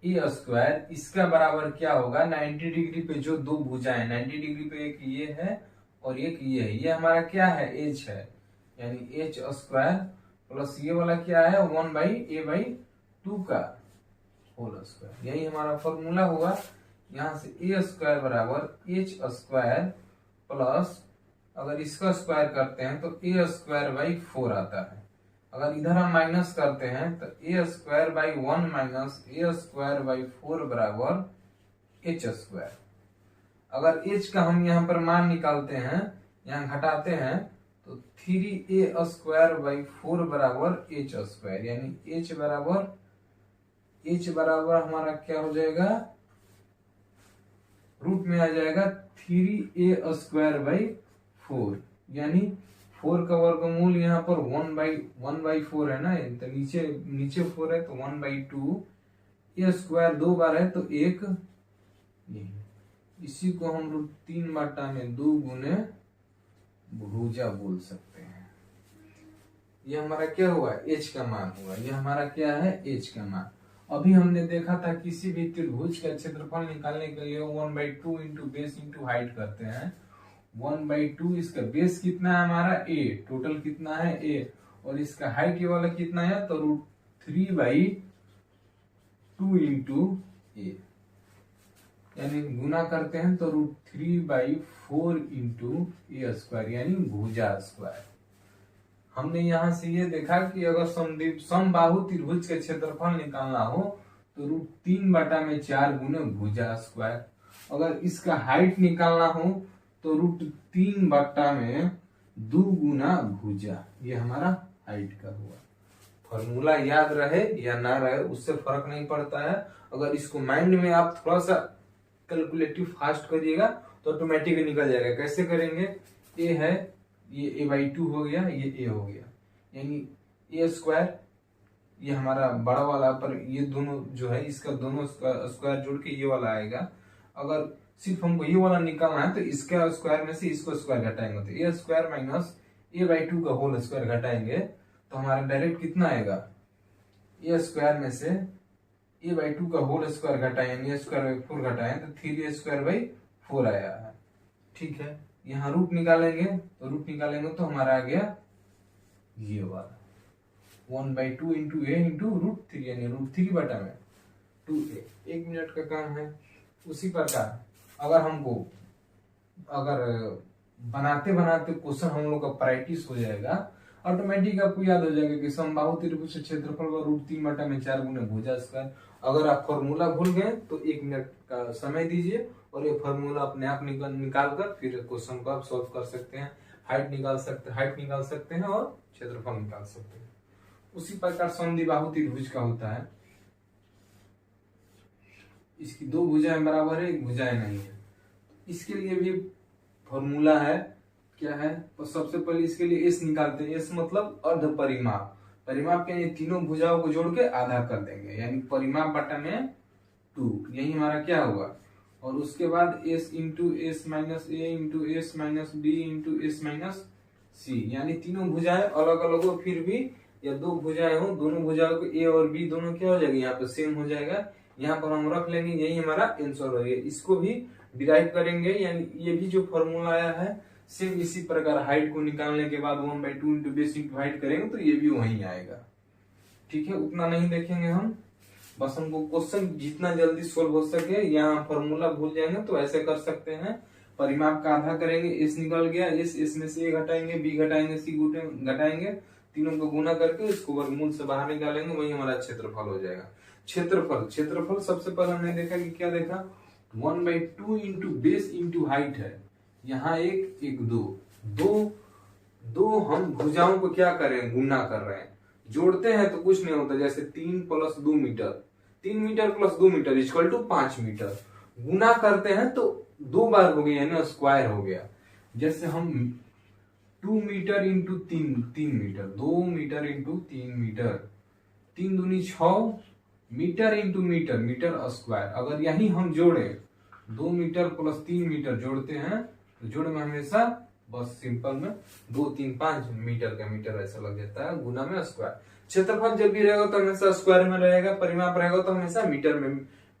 ए स्क्वायर इसका बराबर क्या होगा 90 डिग्री पे जो दो भुजाएं 90 डिग्री पे एक ये है और एक ये है, ये हमारा क्या है एच है, यानी एच स्क्वायर प्लस ये वाला क्या है 1/a/2 का होल स्क्वायर, यही हमारा फॉर्मूला हुआ। यहाँ से ए स्क्वायर बराबर एच स्क्वायर प्लस अगर इसका स्क्वायर करते हैं तो ए स्क्वायर बाई 4 आता है, अगर इधर हम माइनस करते हैं तो A square by 1 minus A square by 4 बराबर एच स्क्वायर। अगर एच का हम यहाँ पर मान निकालते हैं, यहाँ घटाते हैं तो 3a स्क्वायर बाई 4 बराबर एच स्क्वायर, यानी एच बराबर हमारा क्या हो जाएगा रूट में आ जाएगा 3a स्क्वायर बाई 4, यानी 4 का वर्गमूल यहाँ पर 1/4 है ना, तो नीचे 4 है तो 1/2, ए स्क्वायर 2 बार है तो 1, इसी को हम √3/2 गुने भुजा बोल सकते हैं। ये हमारा क्या हुआ एच का मान हुआ, ये हमारा क्या है एच का मान। अभी हमने देखा था किसी भी त्रिभुज का क्षेत्रफल निकालने के लिए 1/2 इंटू बेस इंटू हाइट करते हैं, 1/2 इसका बेस कितना है हमारा a, टोटल कितना है a, और इसका हाइट ये वाला कितना है तो √3/2 इंटू a, यानी गुना करते हैं तो √3/4 इंटू a स्क्वायर, यानी भुजा स्क्वायर। हमने यहाँ से ये देखा कि अगर समबाहु त्रिभुज के क्षेत्रफल निकालना हो तो √3/4 गुने भुजा स्क्वायर, अगर इसका हाइट निकालना हो तो √3/2 गुना भुजा, ये हमारा हाइट का हुआ। फॉर्मूला याद रहे या ना रहे उससे फर्क नहीं पड़ता है, अगर इसको माइंड में आप थोड़ा सा कैलकुलेटिव फास्ट करिएगा तो ऑटोमेटिक निकल जाएगा। कैसे करेंगे, ए है ये a/2 हो गया, ये a हो गया, यानी a स्क्वायर ये हमारा बड़ा वाला पर ये दोनों जो है इसका दोनों स्क्वायर जोड़ के ये वाला आएगा। अगर सिर्फ हमको ये वाला निकालना है तो इसका स्क्वायर में से इसको स्क्वायर घटाएंगे तो a स्क्वायर माइनस a/2 का होल स्क्वायर घटाएंगे तो हमारा डायरेक्ट कितना आएगा a स्क्वायर में से a/2 का होल स्क्वायर घटाएं यानी a स्क्वायर बाई 4 घटाएं तो 3a स्क्वायर बाई 4 आया है। ठीक है, यहाँ रूट निकालेंगे तो हमारा आ गया ये वाला 1/2 इंटू a इंटू √3, यानी √3/2a। 1 मिनट का काम है। उसी प्रकार अगर बनाते बनाते क्वेश्चन हम लोग का प्रैक्टिस हो जाएगा, ऑटोमेटिक आपको याद हो जाएगा कि समबाहु त्रिभुज क्षेत्रफल का √3/4 गुने भुजा स्क्वायर। अगर आप फॉर्मूला भूल गए तो 1 मिनट का समय दीजिए और ये फॉर्मूला अपने आप निकाल कर फिर क्वेश्चन को आप सॉल्व कर सकते हैं, हाइट निकाल सकते हैं और क्षेत्रफल निकाल सकते हैं। उसी प्रकार समद्विबाहु त्रिभुज का होता है, इसकी 2 भुजाएं बराबर है, 1 भुजाएं नहीं है। इसके लिए भी फॉर्मूला है, क्या है तो सबसे पहले इसके लिए एस निकालते हैं। एस मतलब अर्ध परिमाप, परिमाप के तीनों भुजाओं को जोड़ के आधा कर देंगे, यानी परिमाप बटा में 2, यही हमारा क्या होगा। और उसके बाद s into S minus A into S minus B into S minus C, यानी तीनों भुजाएं अलग अलग हो फिर भी या 2 भुजाएं हो, दोनों भुजाओं को ए और बी दोनों क्या हो जाएगा यहाँ पे सेम हो जाएगा, यहाँ पर हम रख लेंगे, यही हमारा आंसर हो गया। इसको भी डिराइव करेंगे, यानी ये भी जो फॉर्मूला आया है सेम इसी प्रकार हाइट को निकालने के बाद 1/2 इंटू बेस इंटू हाइट करेंगे तो ये भी वहीं आएगा। ठीक है, उतना नहीं देखेंगे हम, बस हमको क्वेश्चन जितना जल्दी सोल्व हो सके, यहाँ फॉर्मूला भूल जाएंगे तो ऐसे कर सकते हैं। परिमाप का आधा करेंगे, एस निकल गया, एस में से ए घटाएंगे, बी घटाएंगे, सी घटाएंगे, तीनों को गुना करके इसको वर्गमूल से बाहर निकालेंगे, वही हमारा क्षेत्रफल हो जाएगा। क्षेत्रफल सबसे पहले हमने देखा कि क्या देखा, 1/2 इंटू बेस इंटू हाइट है, यहाँ एक दो हम भुजाओं को क्या करें, गुना कर रहे हैं। जोड़ते हैं तो कुछ नहीं होता, जैसे 3 + 2 मीटर, 3 मीटर + 2 मीटर = 5 मीटर। गुना करते हैं तो 2 बार हो गया, यानी स्क्वायर हो गया। जैसे हम 2 metre into 3 metre, 2 metre into 3 metre, 3 दूनी 6 metre into metre, metre square. अगर यही हम जोड़े 2 मीटर + 3 मीटर जोड़ते हैं तो जोड़ में हमेशा बस सिंपल में 2 3 5 मीटर का मीटर ऐसा लग जाता है, गुना में स्क्वायर। क्षेत्रफल जब भी रहेगा तो हमेशा स्क्वायर में रहेगा, परिमाप रहेगा तो हमेशा मीटर में।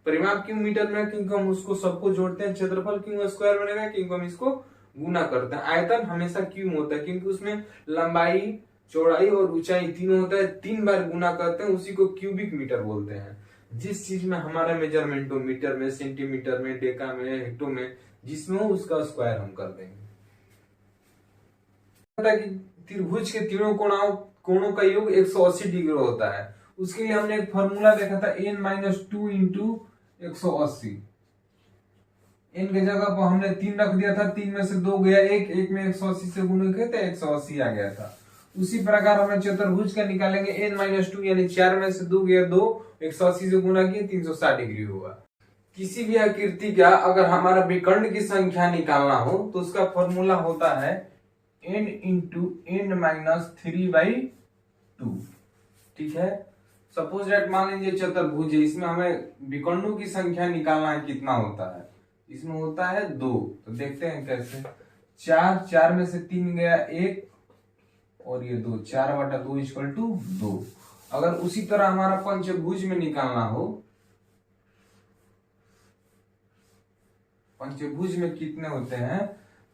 परिमाप क्यों मीटर में, क्योंकि हम उसको सबको जोड़ते हैं। क्षेत्रफल क्यों स्क्वायर में रहेगा, क्योंकि हम इसको गुना करते हैं। आयतन हमेशा क्यों होता है, क्योंकि उसमें लंबाई, चौड़ाई और ऊंचाई तीनों होता है, 3 बार गुना करते हैं, उसी को क्यूबिक मीटर बोलते हैं। जिस चीज में हमारा मेजरमेंट हो, मीटर में, सेंटीमीटर में, डेका में, हेक्टो में, जिसमें हो उसका स्क्वायर हम कर देंगे। कि त्रिभुज के तीनों कोणों का योग 180 डिग्री होता है। उसके लिए हमने एक फॉर्मूला देखा था, n-2 इंटू 180। n की जगह पर हमने 3 रख दिया था, 3 में से 2 गया, एक में 180 से गुणा किया तो 180 आ गया था। उसी प्रकार हमें चतुर्भुज का निकालेंगे, n-2 यानी 4 में से 2 गया 2, 180 से गुणा किया 360 डिग्री होगा। किसी भी आकृति का अगर हमारा विकर्ण की संख्या निकालना हो तो उसका फॉर्मूला होता है n इंटू n-3/2। ठीक है, सपोज दैट मान लीजिए चतुर्भुज है, इसमें हमें विकर्णों की संख्या निकालना है, कितना होता है, इसमें होता है 2। तो देखते हैं कैसे, 4 में से 3 गया 1 और ये 2, 4/2 = 2। अगर उसी तरह हमारा पंचभुज में निकालना हो, पंचभुज में कितने होते हैं,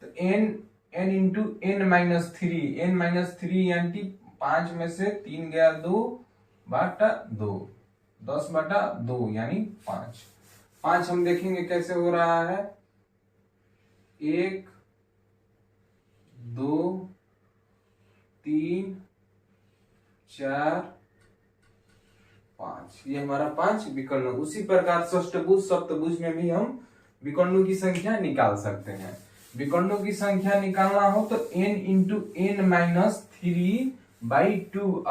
तो n इंटू n-3 यानी 5 में से 3 गया 2/2, 10/2 यानी 5 हम देखेंगे कैसे हो रहा है, 1 2 3 4 5, ये हमारा 5 विकर्ण। उसी प्रकार षष्ठभुज सप्तभुज में भी हम विकर्णों की संख्या निकाल सकते हैं। विकर्णों की संख्या निकालना हो तो n इंटू n-3/2।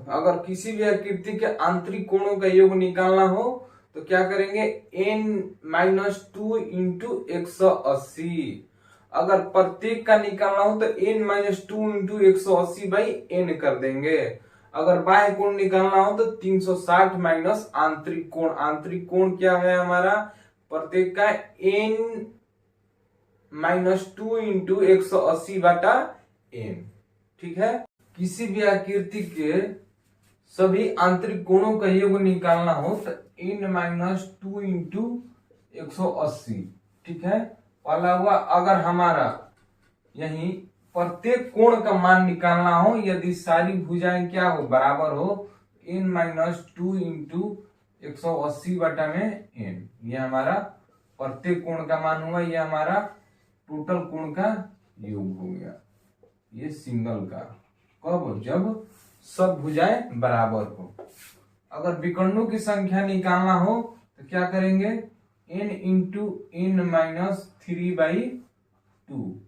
अगर किसी भी आकृति के आंतरिक कोणों का योग निकालना हो तो क्या करेंगे, n-2 इंटू 180। अगर प्रत्येक का निकालना हो तो n-2 इंटू 180/n कर देंगे। अगर बाह्य कोण निकालना हो तो 360 माइनस आंतरिक कोण। आंतरिक कोण क्या है हमारा, प्रत्येक का n-2 इंटू 180/n। ठीक है, किसी भी आकृति के सभी आंतरिक कोणों का योग निकालना हो तो n-2 इंटू 180। ठीक है, पहला हुआ। अगर हमारा यही प्रत्येक कोण का मान निकालना हो, यदि सारी भुजाएं क्या हो, बराबर हो, n-2 इंटू 180/n, ये हमारा प्रत्येक कोण का मान हुआ, ये हमारा टोटल कोण का योग हो गया, ये सिंगल का। कब, जब सब भुजाएं बराबर हो। अगर विकर्णों की संख्या निकालना हो तो क्या करेंगे, n इंटू n-3/2,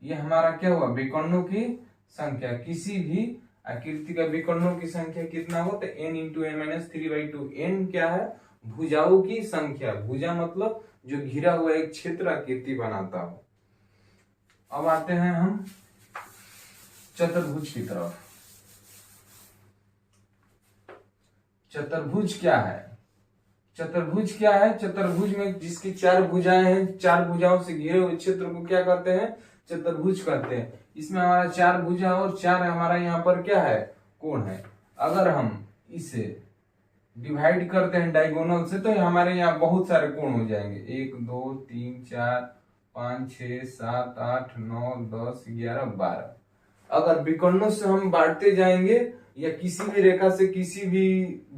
ये हमारा क्या हुआ, विकर्णों की संख्या। किसी भी आकृति का विकर्णों की संख्या कितना हो तो n इंटू n-3/2। n क्या है, भुजाओं की संख्या। भुजा मतलब जो घिरा हुआ एक क्षेत्र आकृति बनाता हो। अब आते हैं हम चतुर्भुज की तरफ। चतुर्भुज क्या है, चतुर्भुज में जिसकी 4 भुजाएं हैं, 4 भुजाओं से घिरे हुए क्षेत्र को क्या कहते हैं, चतुर्भुज कहते हैं। इसमें हमारा 4 भुजा और 4 हमारा यहाँ पर क्या है, कोण है। अगर हम इसे डिवाइड करते हैं डायगोनल से तो हमारे यहाँ बहुत सारे कोण हो जाएंगे, 1 2 3 4 5 6 7 8 9 10 11 12। अगर विकर्णों से हम बांटते जाएंगे या किसी भी रेखा से किसी भी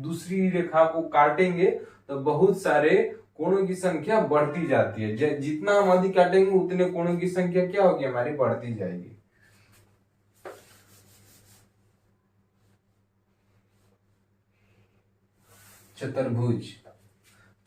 दूसरी रेखा को काटेंगे तो बहुत सारे कोणों की संख्या बढ़ती जाती है। जितना हम अधिक काटेंगे उतने कोणों की संख्या क्या होगी, हमारी बढ़ती जाएगी। चतुर्भुज,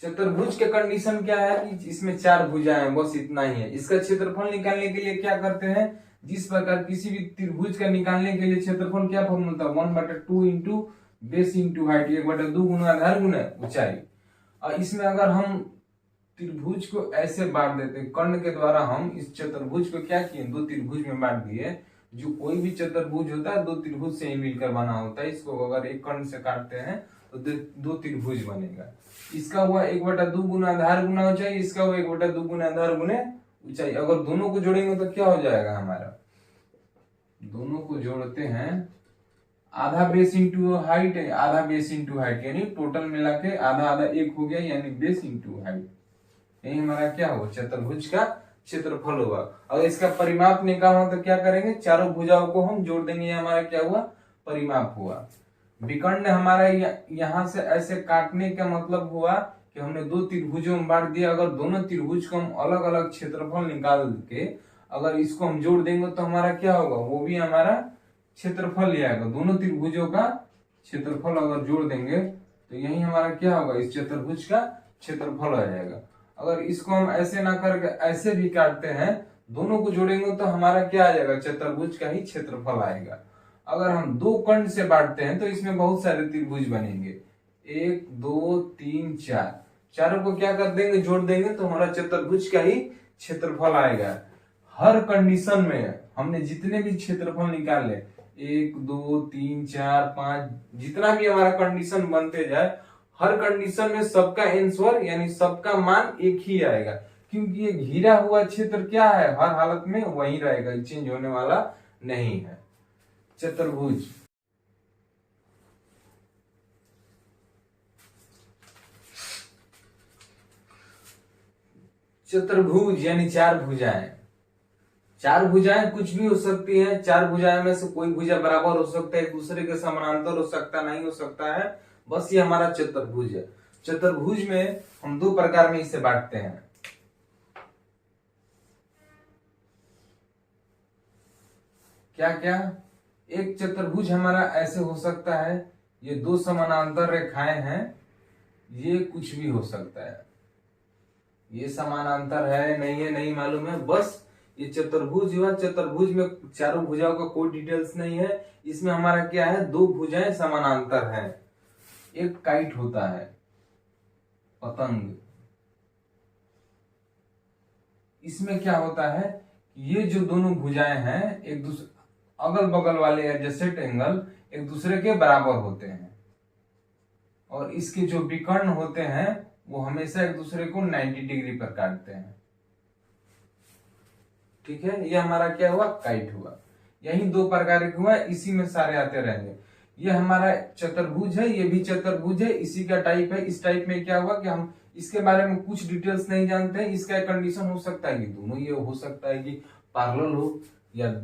चतुर्भुज के कंडीशन क्या है कि इसमें 4 भुजाएं हैं, बस इतना ही है। इसका क्षेत्रफल निकालने के लिए क्या करते हैं, जिस प्रकार किसी भी त्रिभुज का निकालने के लिए क्षेत्रफल क्या फॉर्मूला था, 1/2 इंटू बेस इंटू हाइट, 1/2 गुना आधार गुना ऊंचाई। और इसमें अगर हम त्रिभुज को ऐसे बांट देते, कर्ण के द्वारा हम इस चतुर्भुज को क्या किए, 2 त्रिभुज में बांट दिए। जो कोई भी चतुर्भुज होता है 2 त्रिभुज से ही मिलकर बना होता है। इसको अगर एक कर्ण से काटते हैं तो 2 त्रिभुज बनेगा। इसका हुआ 1/2 गुना आधार गुना ऊंचाई, इसका हुआ 1/2 गुना आधार गुना ऊंचाई। अगर दोनों को जोड़ेंगे तो क्या हो जाएगा हमारा, दोनों को जोड़ते हैं, आधा बेस इंटू हाइट है, आधा बेस इंटू हाइट, यानी टोटल मिला के आधा आधा एक हो गया, यानी बेस इंटू हाइट। यही हमारा क्या होगा, चतुर्भुज का क्षेत्रफल होगा। अगर इसका परिमाप निकालना हो तो क्या करेंगे, चारों भुजाओं को हम जोड़ देंगे, ये हमारा क्या हुआ, परिमाप हुआ। विकर्ण हमारा यहाँ से ऐसे काटने का मतलब हुआ कि हमने 2 त्रिभुजों में बांट दिया। अगर दोनों त्रिभुज को हम अलग अलग क्षेत्रफल निकाल के अगर इसको हम जोड़ देंगे तो हमारा क्या होगा, वो भी हमारा क्षेत्रफल ही आएगा। दोनों त्रिभुजों का क्षेत्रफल अगर जोड़ देंगे तो यही हमारा क्या होगा, इस चतुर्भुज का क्षेत्रफल आ जाएगा। अगर इसको हम ऐसे ना करके ऐसे भी काटते हैं, दोनों को जोड़ेंगे तो हमारा क्या आ जाएगा, चतुर्भुज का ही क्षेत्रफल आएगा। अगर हम 2 कर्ण से बांटते हैं तो इसमें बहुत सारे त्रिभुज बनेंगे, 1 2 3 4, चारों को क्या कर देंगे, जोड़ देंगे तो हमारा चतुर्भुज का ही क्षेत्रफल आएगा। हर कंडीशन में हमने जितने भी क्षेत्रफल निकाले, 1 2 3 4 5, जितना भी हमारा कंडीशन बनते जाए, हर कंडीशन में सबका आंसर यानी सबका मान एक ही आएगा, क्योंकि ये घिरा हुआ क्षेत्र क्या है, हर हालत में वही रहेगा, चेंज होने वाला नहीं है। चतुर्भुज, चतुर्भुज यानी 4 भुजाएं। 4 भुजाएं कुछ भी हो सकती है। 4 भुजाएं में से कोई भुजा बराबर हो सकता है, एक दूसरे के समानांतर हो सकता, नहीं हो सकता है, बस ये हमारा चतुर्भुज है। चतुर्भुज में हम 2 प्रकार में इसे बांटते हैं। क्या क्या, एक चतुर्भुज हमारा ऐसे हो सकता है, ये 2 समानांतर रेखाएं हैं, ये कुछ भी हो सकता है, ये समानांतर है नहीं है नहीं मालूम है, बस ये चतुर्भुज हुआ। चतुर्भुज में चारों भुजाओं का कोई डिटेल्स नहीं है। इसमें हमारा क्या है, 2 भुजाएं समानांतर हैं। एक काइट होता है, पतंग, इसमें क्या होता है, ये जो दोनों भुजाएं हैं एक दूसरे अगल बगल वाले एडजेसेंट एंगल एक दूसरे के बराबर होते हैं, और इसके जो विकर्ण होते हैं वो हमेशा एक दूसरे को 90 डिग्री पर काटते हैं। ठीक है, ये हमारा क्या हुआ, काइट हुआ। यही 2 प्रकार के हुआ, इसी में सारे आते रहेंगे। ये हमारा चतुर्भुज है, ये भी चतुर्भुज है, इसी का टाइप है। इस टाइप में क्या हुआ कि हम इसके बारे में कुछ डिटेल्स नहीं जानते हैं। इसका एक कंडीशन हो सकता है कि दोनों ये हो सकता है कि पैरेलल हो, या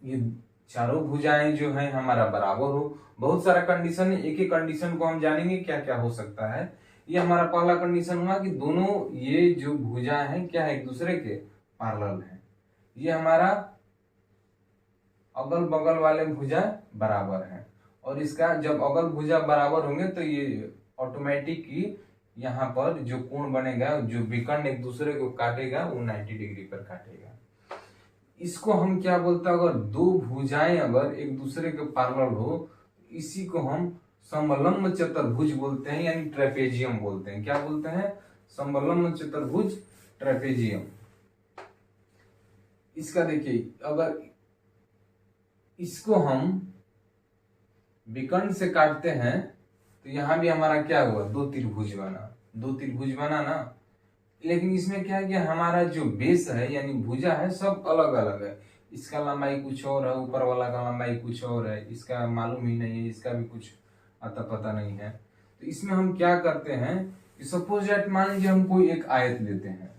ये चारों भुजाएं जो हैं हमारा बराबर हो। बहुत सारा कंडीशन है, एक एक कंडीशन को हम जानेंगे क्या क्या हो सकता है। ये हमारा पहला कंडीशन हुआ कि दोनों ये जो भुजाएं हैं क्या है, एक दूसरे के पैरेलल है। ये हमारा अगल बगल वाले भुजा बराबर है, और इसका जब अगल भुजा बराबर होंगे तो ये ऑटोमेटिक ही यहाँ पर जो कोण बनेगा, जो विकर्ण एक दूसरे को काटेगा वो 90 डिग्री पर काटेगा। इसको हम क्या बोलते हैं, अगर 2 भुजाएं अगर एक दूसरे के पैरेलल हो, इसी को हम समलंब चतुर्भुज बोलते हैं, यानी ट्रेपेजियम बोलते हैं। क्या बोलते हैं, समलंब चतुर्भुज, ट्रेपेजियम। इसका देखिए, अगर इसको हम विकर्ण से काटते हैं तो यहां भी हमारा क्या हुआ, 2 त्रिभुज बना, 2 त्रिभुज बना ना। लेकिन इसमें क्या है कि हमारा जो बेस है यानी भुजा है सब अलग अलग है। इसका लंबाई कुछ और है, ऊपर वाला का लंबाई कुछ और है, इसका मालूम ही नहीं है, इसका भी कुछ अता पता नहीं है। तो इसमें हम क्या करते हैं कि सपोज दैट मान लीजिए हम कोई एक आयत लेते हैं,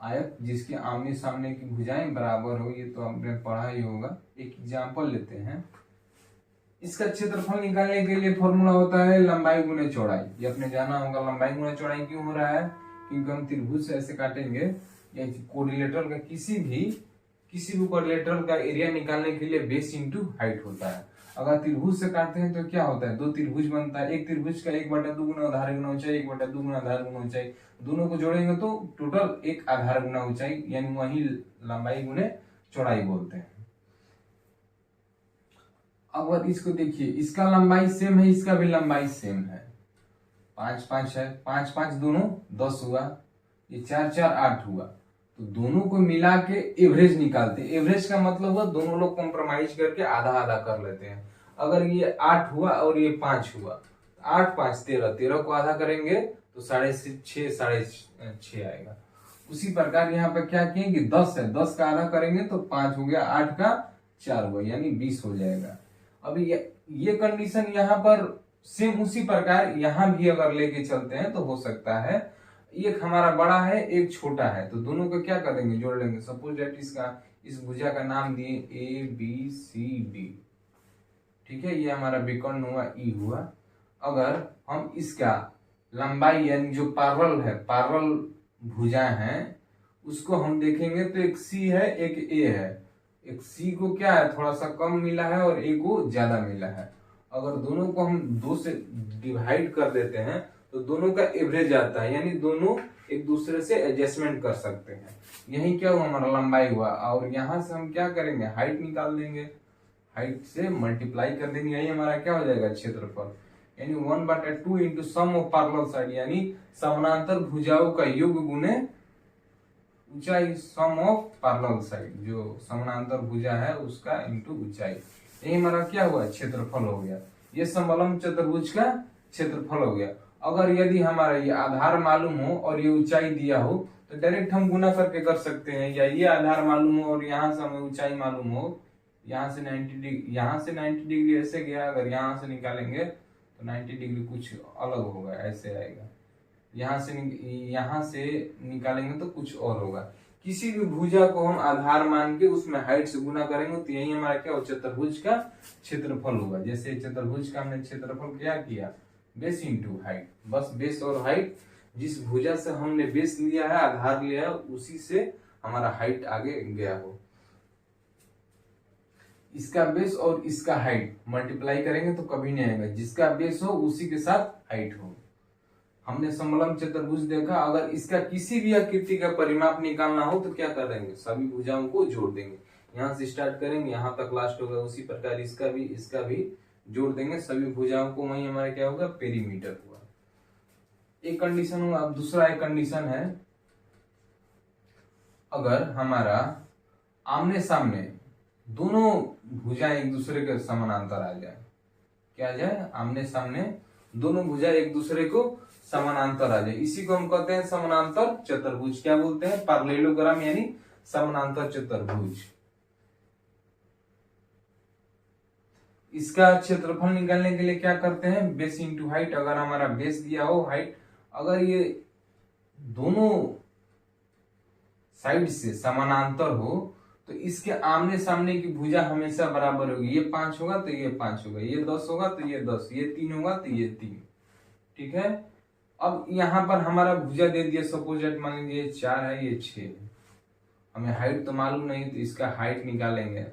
आयत जिसके आमने सामने की भुजाएं बराबर हो, ये तो आपने पढ़ा ही होगा। एक एग्जाम्पल लेते हैं। इसका क्षेत्रफल निकालने के लिए फॉर्मूला होता है लंबाई गुने चौड़ाई। ये अपने जाना होगा लंबाई गुना चौड़ाई क्यों हो रहा है, क्योंकि हम त्रिभुज से ऐसे काटेंगे या कोरिलेटरल का किसी भी कोरिलेटरल का एरिया निकालने के लिए बेस इंटू हाइट होता है। अगर त्रिभुज से काटते हैं तो क्या होता है, दो त्रिभुज बनता है, एक त्रिभुज का 1/2 गुना आधार गुना ऊंचाई, 1/2 गुना आधार गुना ऊंचाई, दोनों को जोड़ेंगे तो टोटल 1 आधार गुना ऊंचाई, यानी वही लंबाई गुने चौड़ाई बोलते हैं। अगर इसको देखिए, इसका लंबाई सेम है, इसका भी लंबाई सेम है, 5 5 है, 5 5 दोनों 10 हुआ, ये 4 4 8 हुआ, तो दोनों को मिला के एवरेज निकालते हैं। एवरेज का मतलब हुआ दोनों लोग कॉम्प्रोमाइज करके आधा आधा कर लेते हैं। अगर ये 8 हुआ और ये 5 हुआ, 8 5 13, 13 को आधा करेंगे तो 6.5 आएगा। उसी प्रकार यहाँ पे क्या किए कि 10 है, 10 का आधा करेंगे तो 5 हो गया, 8 का 4 हुआ, यानी 20 हो जाएगा। अभी ये कंडीशन यहाँ पर सेम उसी प्रकार यहाँ भी अगर लेके चलते हैं तो हो सकता है एक हमारा बड़ा है एक छोटा है, तो दोनों को क्या करेंगे, जोड़ लेंगे। सपोज दैट इस भुजा का नाम दिए ABCD, ठीक है, ये हमारा विकर्ण हुआ E हुआ। अगर हम इसका लंबाई यानी जो पैरेलल है, पैरेलल भुजा है, उसको हम देखेंगे तो एक C है एक A है। एक C को क्या है थोड़ा सा कम मिला है और A को ज्यादा मिला है। अगर दोनों को हम 2 से डिवाइड कर देते हैं तो दोनों का एवरेज आता है, यानी दोनों एक दूसरे से एडजस्टमेंट कर सकते हैं। यही क्या हुआ, हमारा लंबाई हुआ। और यहाँ से हम क्या करेंगे, हाइट निकाल देंगे, हाइट से मल्टीप्लाई कर देंगे, यही हमारा क्या हो जाएगा क्षेत्रफल, यानी 1/2 into sum of parallel side, यानी समानांतर भुजाओं का योग गुने ऊंचाई, सम ऑफ पैरेलल साइड, जो समानांतर भुजा है उसका इंटू ऊंचाई, यही हमारा क्या हुआ, क्षेत्रफल हो गया। ये समलंब चतुर्भुज का क्षेत्रफल हो गया। अगर यदि हमारा ये आधार मालूम हो और ये ऊंचाई दिया हो तो डायरेक्ट हम गुना करके कर सकते हैं, या ये आधार मालूम हो और यहाँ से हमें ऊंचाई मालूम हो, यहाँ से 90 डिग्री ऐसे गया, अगर यहाँ से निकालेंगे तो 90 डिग्री कुछ अलग होगा, ऐसे आएगा। यहाँ से निकालेंगे तो कुछ और होगा। किसी भी भुजा को हम आधार मान के उसमें हाइट से गुना करेंगे तो यही हमारा क्या हो, चतुर्भुज का क्षेत्रफल होगा। जैसे चतुर्भुज का हमने क्षेत्रफल क्या किया, बेस इंटू हाइट, बस बेस और हाइट, जिस भुजा से हमने बेस लिया है, आधार लिया है, उसी से हमारा हाइट आगे गया हो। इसका बेस और इसका हाइट मल्टीप्लाई करेंगे तो कभी नहीं आएगा, जिसका बेस हो उसी के साथ हाइट हो। हमने समलंब चतुर्भुज देखा, अगर इसका किसी भी आकृति का परिमाप निकालना हो तो क्या करेंगे, सभी भुजाओं को जोड़ देंगे। यहाँ से स्टार्ट करेंगे यहाँ तक लास्ट होगा, उसी प्रकार इसका भी जोड़ देंगे सभी भुजाओं को, वही हमारा क्या होगा, पेरीमीटर हुआ। एक कंडीशन हुआ। अब दूसरा एक कंडीशन है, अगर हमारा आमने सामने दोनों भुजाएं एक दूसरे के समानांतर आ जाए, क्या आ जाए, आमने सामने दोनों भुजा एक दूसरे को समानांतर आ जाए, इसी को हम कहते हैं समानांतर चतुर्भुज। क्या बोलते हैं, पैरेललोग्राम, यानी समानांतर चतुर्भुज। इसका क्षेत्रफल निकालने के लिए क्या करते हैं, बेस इंटू हाइट। अगर हमारा बेस दिया हो, हाइट, अगर ये दोनों साइड से समानांतर हो तो इसके आमने सामने की भुजा हमेशा बराबर होगी। ये 5 होगा तो ये 5 होगा, ये 10 होगा तो ये 10, ये 3 होगा तो ये 3, ठीक है। अब यहाँ पर हमारा भुजा दे दिया, सपोज दैट मान लीजिए ये 4 है, ये 6 है, हमें हाइट तो मालूम नहीं, तो इसका हाइट निकालेंगे।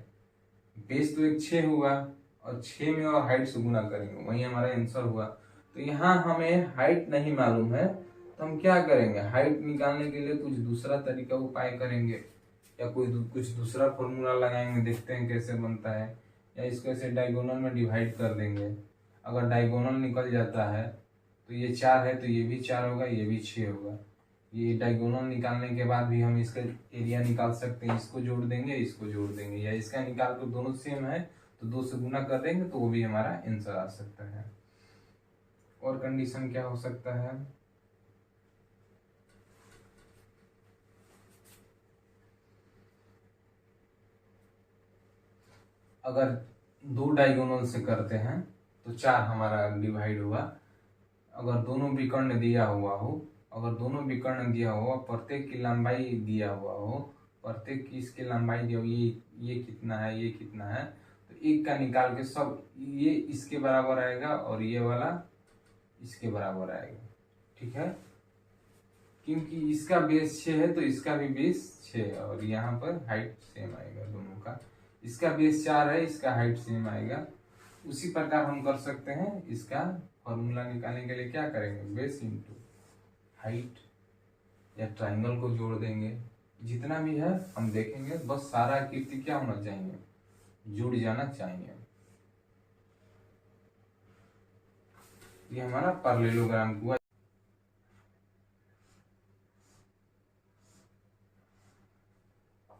बेस तो एक 6 हुआ और 6 में और हाइट से गुना करेंगे, वही हमारा आंसर हुआ। तो यहाँ हमें हाइट नहीं मालूम है तो हम क्या करेंगे, हाइट निकालने के लिए कुछ दूसरा तरीका उपाय करेंगे, या कुछ दूसरा फॉर्मूला लगाएंगे, देखते हैं कैसे बनता है। या इसको ऐसे डायगोनल में डिवाइड कर देंगे। अगर डायगोनल निकल जाता है तो ये 4 है तो ये भी 4 होगा, ये भी 6 होगा। ये डायगोनल निकालने के बाद भी हम इसका एरिया निकाल सकते हैं, इसको जोड़ देंगे, इसको जोड़ देंगे, या इसका निकाल कर दोनों सेम है तो 2 से गुना कर देंगे तो वो भी हमारा आंसर आ सकता है। और कंडीशन क्या हो सकता है, अगर 2 डायगोनल से करते हैं तो 4 हमारा डिवाइड हुआ। अगर दोनों विकर्ण दिया हुआ हो अगर दोनों विकर्ण दिया हो, प्रत्येक की लंबाई दिया हुआ हो, प्रत्येक की इसकी लंबाई दी हो, ये कितना है, ये कितना है, तो एक का निकाल के सब ये इसके बराबर आएगा और ये वाला इसके बराबर आएगा। ठीक है, क्योंकि इसका बेस 6 है तो इसका भी बेस 6 है और यहाँ पर हाइट सेम आएगा दोनों का। इसका बेस 4 है, इसका हाइट सेम आएगा। उसी प्रकार हम कर सकते हैं, इसका फॉर्मूला निकालने के लिए क्या करेंगे, बेस इंटू हाइट या ट्राइंगल को जोड़ देंगे। जितना भी है हम देखेंगे, बस सारा कीर्ति क्या होना चाहिए, जुड़ जाना चाहिए। ये हमारा पैरेललोग्राम हुआ।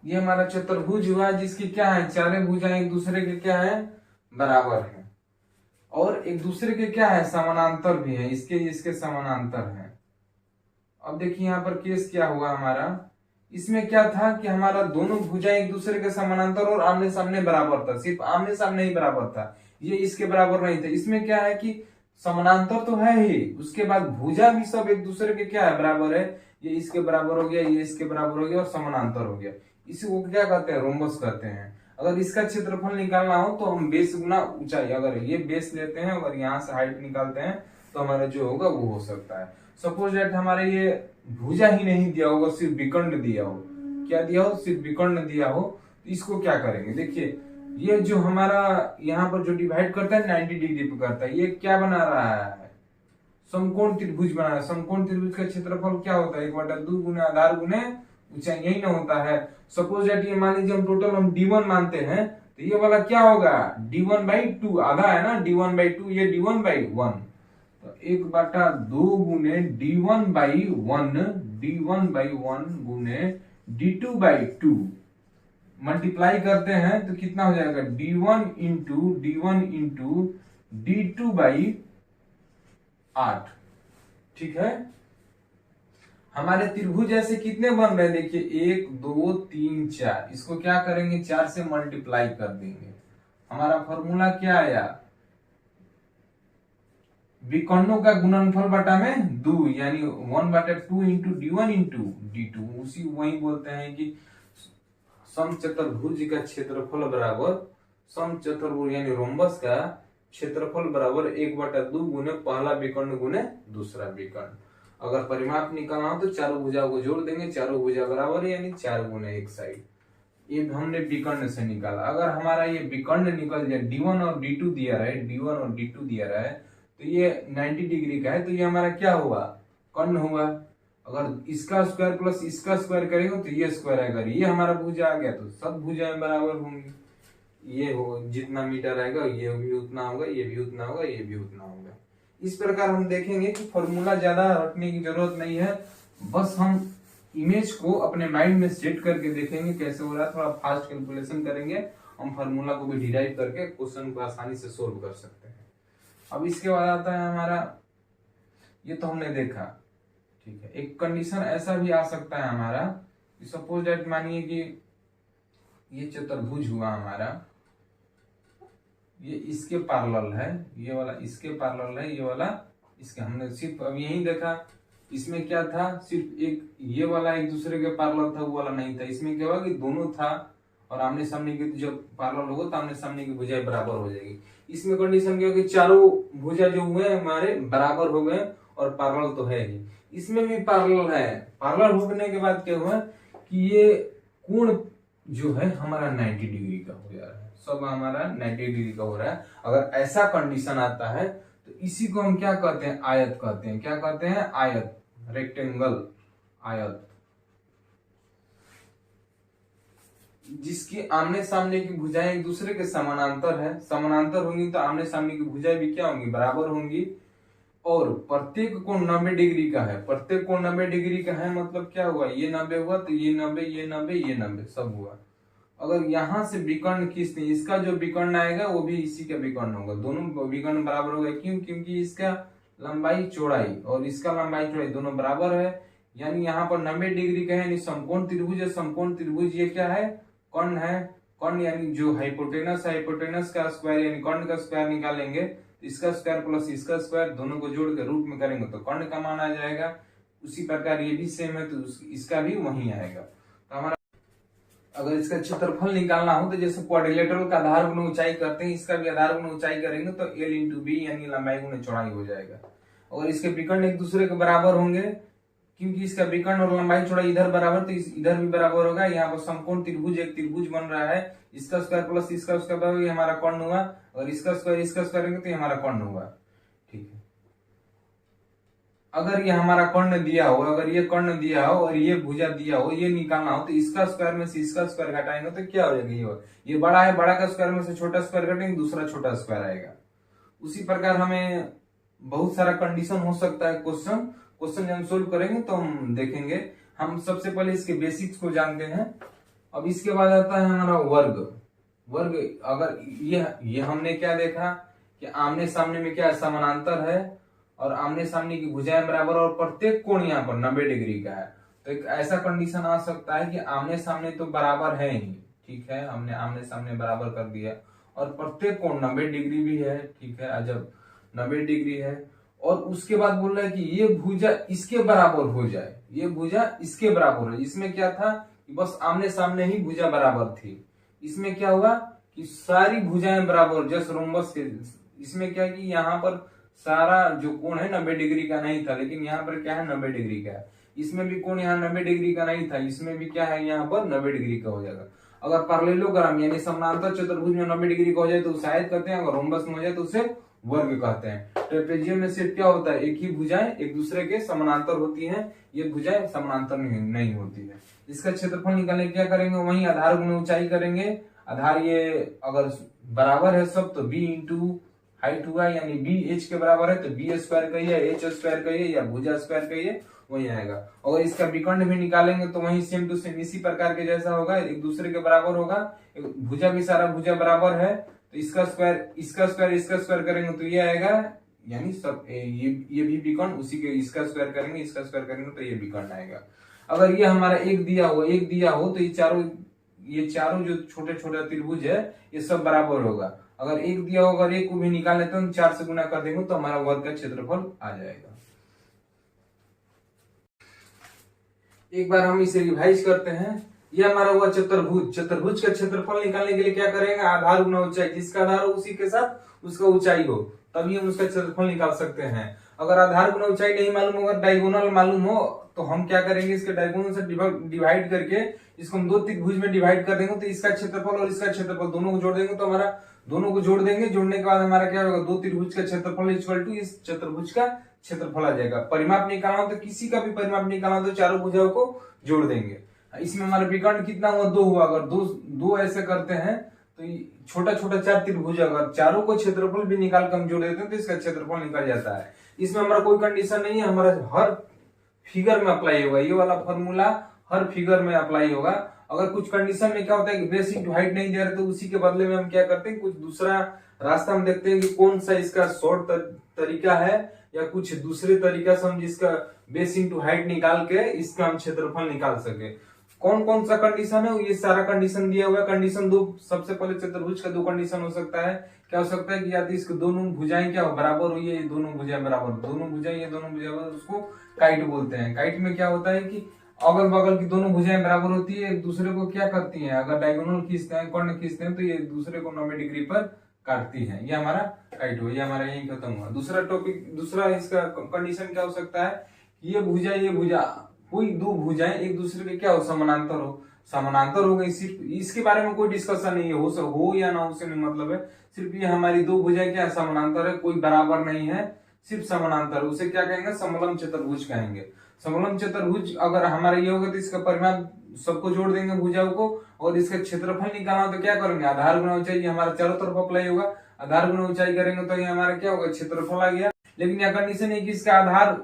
ये हमारा चतुर्भुज हुआ जिसकी क्या है, चारों भुजाएं एक दूसरे के क्या है, बराबर है और एक दूसरे के क्या है, समानांतर भी है, इसके इसके समानांतर है। अब देखिए यहाँ पर केस क्या हुआ हमारा, इसमें क्या था कि हमारा दोनों भुजाएं एक दूसरे के समानांतर और आमने सामने बराबर था, सिर्फ आमने सामने ही बराबर था, ये इसके बराबर नहीं था। इसमें क्या है कि समानांतर तो है ही, उसके बाद भुजा भी सब एक दूसरे के क्या है, बराबर है। ये इसके बराबर हो गया, ये इसके बराबर हो गया और समानांतर हो गया। इसी को क्या कहते हैं, रोम्बस कहते हैं। अगर इसका क्षेत्रफल निकालना हो तो हम बेस गुना ऊंचाई, अगर ये बेस लेते हैं, अगर यहाँ से हाइट निकालते हैं तो हमारा जो होगा वो हो सकता है। सपोज दैट हमारे ये भुजा ही नहीं दिया होगा, सिर्फ विकर्ण दिया हो, क्या दिया हो, सिर्फ विकर्ण दिया हो, तो इसको क्या करेंगे, देखिए ये जो हमारा यहाँ पर जो डिवाइड करता है 90 डिग्री पे करता है, ये क्या बना रहा है, समकोण त्रिभुज बना रहा है। समकोण त्रिभुज का क्षेत्रफल क्या होता है, 1/2 गुना आधार गुने ऊंचाई, यही ना होता है। सपोज दैट ये मान लीजिए हम टोटल हम d1 मानते हैं, तो ये वाला क्या होगा, d1/2, आधा है ना, d1/2, ये d1/1, तो 1/2 गुने d1/1, d1/1 गुने d2/2 मल्टीप्लाई करते हैं तो कितना हो जाएगा, d1 इंटू d2/8। ठीक है, हमारे त्रिभुज ऐसे कितने बन रहे हैं, देखिए 1 2 3 4, इसको क्या करेंगे, 4 से मल्टीप्लाई कर देंगे। हमारा फॉर्मूला क्या आया, विकर्णों का गुणनफल बटा में 2, यानी 1/2 इंटू d1 इंटू d2। उसी वही बोलते हैं कि समचतुर्भुज का क्षेत्रफल बराबर, समचतुर्भुज यानी रोम्बस का क्षेत्रफल बराबर 1/2 गुने पहला विकर्ण गुने दूसरा विकर्ण। अगर परिमाप निकालना हो तो चारों भुजाओं को जोड़ देंगे, चारों भुजा बराबर यानी 4 गुने एक साइड। ये हमने विकर्ण से निकाला। अगर हमारा ये विकर्ण निकल जाए, d1 और d2 दिया रहे, d1 और d2 दिया रहे, तो ये 90 डिग्री का है, तो ये हमारा क्या हुआ, कर्ण हुआ। अगर इसका स्क्वायर प्लस इसका स्क्वायर करेंगे तो ये स्क्वायर है। अगर ये हमारा भुजा आ गया तो सब भुजाएं बराबर होंगी। ये हो जितना मीटर आएगा ये भी उतना होगा, ये भी उतना होगा, ये भी उतना होगा। इस प्रकार हम देखेंगे कि फॉर्मूला ज्यादा रखने की जरूरत नहीं है, बस हम इमेज को अपने माइंड में सेट करके देखेंगे कैसे हो रहा है। थोड़ा फास्ट कैलकुलेशन करेंगे, हम फॉर्मूला को भी डिराइव करके क्वेश्चन को आसानी से सोल्व कर सकते हैं। अब इसके बाद आता है हमारा, ये तो हमने देखा, ठीक है। एक कंडीशन ऐसा भी आ सकता है हमारा, सपोज दैट मानिए कि ये चतुर्भुज हुआ हमारा, ये इसके पैरेलल है, ये वाला इसके पैरेलल है, ये वाला इसके। हमने सिर्फ अब यही देखा, इसमें क्या था, सिर्फ एक ये वाला एक दूसरे के पैरेलल था, वो वाला नहीं था। इसमें क्या हुआ कि दोनों था और आमने सामने के जब पैरेलल होगा तो आमने सामने की भुजाएं बराबर हो जाएगी। इसमें कंडीशन क्या होगी, चारों भुजा जो हुए हमारे बराबर हो गए और पैरेलल तो है ही। इसमें भी पैरेलल है। पैरेलल होने के बाद क्या हुआ कि ये कोण जो है हमारा 90 डिग्री का हो जा रहा है, सब हमारा 90 डिग्री का हो रहा है। अगर ऐसा कंडीशन आता है तो इसी को हम क्या कहते हैं, आयत कहते हैं। क्या कहते हैं, आयत, रेक्टेंगल, आयत। जिसकी आमने सामने की भुजाएं एक दूसरे के समानांतर है, समानांतर होंगी तो आमने सामने की भुजाएं भी क्या होंगी, बराबर होंगी। और प्रत्येक कोण 90 डिग्री का है, प्रत्येक कोण 90 डिग्री का है, मतलब क्या हुआ, ये 90 हुआ तो ये 90, ये 90, ये 90 सब हुआ। अगर यहां से विकर्ण खींचते हैं, इसका जो विकर्ण आएगा वो भी इसी का विकर्ण होगा, दोनों विकर्ण बराबर होगा। क्यों, क्योंकि इसका लंबाई चौड़ाई और इसका लंबाई चौड़ाई दोनों बराबर है, यानी यहाँ पर 90 डिग्री का है, यानी समकोण त्रिभुज है। समकोण त्रिभुज ये क्या है, कर्ण है। कर्ण यानी जो हाइपोटेनस है, हाइपोटेनस का स्क्वायर यानी कर्ण का स्क्वायर निकालेंगे, इसका स्क्वायर प्लस इसका स्क्वायर दोनों को जोड़ के रूट में करेंगे तो कर्ण का मान आ जाएगा। उसी प्रकार ये भी सेम है, तो इसका भी वही आएगा। तो हमारा अगर इसका क्षेत्रफल निकालना हो तो जैसे क्वाड्रिलेटरल का आधार गुना ऊंचाई करते हैं, इसका भी आधार गुना ऊंचाई करेंगे तो L इंटू बी यानी लंबाई गुना चौड़ाई हो जाएगा। और इसके विकर्ण एक दूसरे के बराबर होंगे, क्योंकि इसका विकर्ण और लंबाई चौड़ाई इधर बराबर, तो इधर भी बराबर होगा। यहाँ पर समकोण त्रिभुज एक त्रिभुज बन रहा है, इसका स्क्वायर प्लस इसका स्क्वायर बराबर, ये हमारा कर्ण हुआ। और इसका स्क्वायर करेंगे तो ये हमारा कर्ण हुआ। ठीक है, अगर ये हमारा कर्ण दिया हो, अगर ये कर्ण दिया हो और ये भुजा दिया हो, ये निकालना हो तो इसका स्क्वायर में से इसका स्क्वायर घटाएंगे तो क्या हो जाएगा, ये बड़ा है, बड़ा का स्क्वायर में से छोटा स्क्वायर घटाएंगे, दूसरा छोटा स्क्वायर आएगा। उसी प्रकार हमें बहुत सारा कंडीशन हो सकता है। क्वेश्चन जब हम सोल्व करेंगे तो हम देखेंगे। हम सबसे पहले इसके बेसिक्स को जानते हैं। अब इसके बाद आता है हमारा वर्ग। अगर ये हमने क्या देखा कि आमने सामने में क्या समानांतर है और आमने सामने की भुजाएं बराबर और प्रत्येक कोण यहाँ पर 90 डिग्री का है। तो एक ऐसा कंडीशन आ सकता है कि आमने सामने तो बराबर है ही, ठीक है, हमने आमने सामने बराबर कर दिया और प्रत्येक कोण 90 डिग्री भी है, ठीक है, जब 90 डिग्री है और उसके बाद बोल रहा है कि ये भुजा इसके बराबर हो जाए, ये भुजा इसके बराबर है। इसमें क्या था कि बस आमने सामने ही भुजा बराबर थी। इसमें क्या हुआ कि सारी भुजाएं बराबर, जैसे रोम्बस के, इसमें क्या है कि यहाँ पर सारा जो कोण है 90 डिग्री का नहीं था, लेकिन यहाँ पर क्या है 90 डिग्री का है। इसमें भी कोण यहाँ 90 डिग्री का नहीं था, इसमें भी क्या है यहाँ पर 90 डिग्री का हो जाएगा। अगर पैरेललोग्राम यानी समानांतर चतुर्भुज में 90 डिग्री का हो जाए तो उसे आयत कहते हैं, अगर रोम्बस में हो जाए तो उसे वर्ग कहते हैं। ट्रेपेजियम में सिर्फ क्या होता है, एक ही भुजाएं एक दूसरे के समानांतर होती हैं, ये भुजाएं समानांतर नहीं होती है। इसका क्षेत्रफल निकालने क्या करेंगे, वही आधार गुना ऊंचाई करेंगे। आधार ये अगर बराबर है सब तो b इंटू हाइट हुआ, यानी b h के बराबर है तो b स्क्वायर कहिए, h स्क्वायर कहिए या भुजा स्क्वायर कहिए, वही आएगा। अगर इसका विकर्ण भी निकालेंगे तो वही सेम टू सेम इसी प्रकार के जैसा होगा, एक दूसरे के बराबर होगा। भुजा भी सारा भुजा बराबर है तो इसका स्क्वायर करेंगे तो ये आएगा, यानी सब ये भी विकर्ण उसी के, इसका स्क्वायर करेंगे तो ये विकर्ण आएगा। अगर ये हमारा एक दिया हो तो ये चारों जो छोटे छोटे त्रिभुज है ये सब बराबर होगा। अगर एक दिया हो, अगर एक को भी निकाल लेते हैं 4 से गुना कर देंगे तो हमारा वर्ग का क्षेत्रफल आ जाएगा। एक बार हम इसे रिवाइज करते हैं। ये हमारा हुआ चतुर्भुज का क्षेत्रफल निकालने के लिए क्या करेंगे, आधार गुना ऊंचाई, जिसका आधार हो उसी के साथ उसका ऊंचाई हो, तभी हम उसका क्षेत्रफल निकाल सकते हैं। अगर आधार गुना ऊंचाई नहीं मालूम होगा, डायगोनल मालूम हो, तो हम क्या करेंगे, इसके डायगोनल से डिवाइड करके इसको हम 2 त्रिभुज में डिवाइड कर देंगे तो इसका क्षेत्रफल और इसका क्षेत्रफल दोनों को जोड़ देंगे तो हमारा दोनों को जोड़ देंगे। जोड़ने के बाद हमारा क्या होगा, 2 त्रिभुज का क्षेत्रफल इक्वल टू इस चतुर्भुज का क्षेत्रफल आ जाएगा। परिमाप निकालना हो तो किसी का भी परिमाप निकालना हो तो चारों भुजाओं को जोड़ देंगे। इसमें हमारा विकर्ण कितना हुआ, 2 हुआ। अगर दो ऐसे करते हैं तो छोटा छोटा 4 त्रिभुज, अगर चारों को क्षेत्रफल भी निकाल कर हम जोड़ देते हैं तो इसका क्षेत्रफल निकल जाता है। इसमें हमारा कोई कंडीशन नहीं है, हमारा हर फिगर में अप्लाई होगा, ये वाला फॉर्मूला हर फिगर में अप्लाई होगा। अगर कुछ कंडीशन में क्या होता है कि बेसिक टू हाइट नहीं दे रहे तो उसी के बदले में हम क्या करते हैं, कुछ दूसरा रास्ता हम देखते हैं कि कौन सा इसका शॉर्ट तरीका है या कुछ दूसरे तरीका से हम जिसका बेस इंटू हाइट निकाल के इसका हम क्षेत्रफल निकाल सके। कौन कौन सा कंडीशन है, ये सारा कंडीशन दिया हुआ है। कंडीशन 2, सबसे पहले चतुर्भुज का 2 कंडीशन हो सकता है। क्या हो सकता है कि या तो इसके दोनों भुजाएं क्या हो, बराबर हुई है, ये दोनों भुजाएं बराबर, दोनों भुजाएं ये दोनों भुजाएं, उसको काइट बोलते हैं। काइट में क्या होता है कि अगल बगल की दोनों भुजाएं बराबर होती है, एक दूसरे को क्या करती हैं, अगर डायगोनल खींचते हैं, कर्ण खींचते हैं तो ये एक दूसरे को 90 डिग्री पर काटती है। ये हमारा काइट हुआ, ये हमारा यही खत्म हुआ। दूसरा इसका कंडीशन क्या हो सकता है, ये भुजा कोई 2 भुजाएं एक दूसरे के क्या हो, समानांतर हो गई। सिर्फ इसके बारे में कोई डिस्कशन नहीं है, हो या ना हो से नहीं मतलब है, सिर्फ ये हमारी 2 भुजाएं क्या समानांतर है, कोई बराबर नहीं है, सिर्फ समानांतर, उसे क्या कहेंगे, समलंब चतुर्भुज कहेंगे। समलंब चतुर्भुज अगर हमारा ये होगा तो इसका परिमाप सबको जोड़ देंगे भुजाओं को, और इसका क्षेत्रफल निकालना तो क्या करेंगे, आधार गुना ऊंचाई, हमारा चारों तरफ अप्लाई होगा। आधार गुना ऊंचाई करेंगे तो ये हमारा क्या होगा, क्षेत्रफल आ गया। लेकिन यह कंडीशन है कि इसका आधार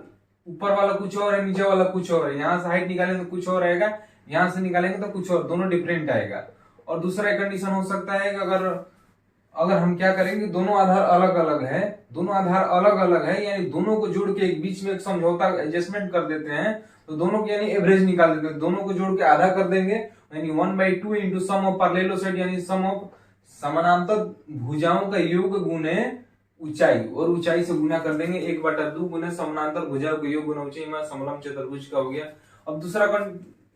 ऊपर वाला कुछ और है, नीचे वाला कुछ और है। यहाँ से हाइट निकालेंगे तो कुछ और आएगा, यहाँ से निकालेंगे तो कुछ और, दोनों डिफरेंट आएगा। और दूसरा कंडीशन हो सकता है कि अगर हम क्या करेंगे, दोनों आधार अलग अलग है, यानी दोनों को जोड़ के एक बीच में एक समझौता एडजस्टमेंट कर देते हैं, तो दोनों की यानी एवरेज निकाल देते हैं, दोनों को जोड़ के आधा कर देंगे, यानी 1/2 into sum of parallel side, यानी सम ऑफ समानांतर भुजाओं का योग गुने ऊंचाई, और ऊंचाई से गुना कर देंगे 1/2 गुना समानांतर भुजा को योग गुना ऊंचाई में समलंब चतुर्भुज का हो गया। अब दूसरा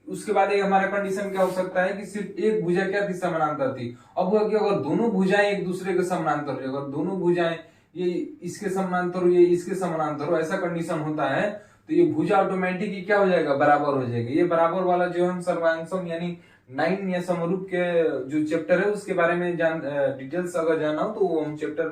उसके बाद एक हमारा कंडीशन क्या हो सकता है कि सिर्फ एक भुजा क्या थी, समानांतर थी। अब वो क्या, अगर दोनों भुजाएं एक दूसरे के समानांतर हो, अगर दोनों भुजाएं ये इसके समानांतर हो, ये इसके समानांतर हो, ऐसा कंडीशन होता है तो ये भुजा ऑटोमेटिक क्या हो जाएगा, बराबर हो जाएगा। ये बराबर वाला जो हम सर्वांशम यानी 9 या समरूप के जो चैप्टर है उसके बारे में डिटेल्स अगर जानना हो तो वो हम चैप्टर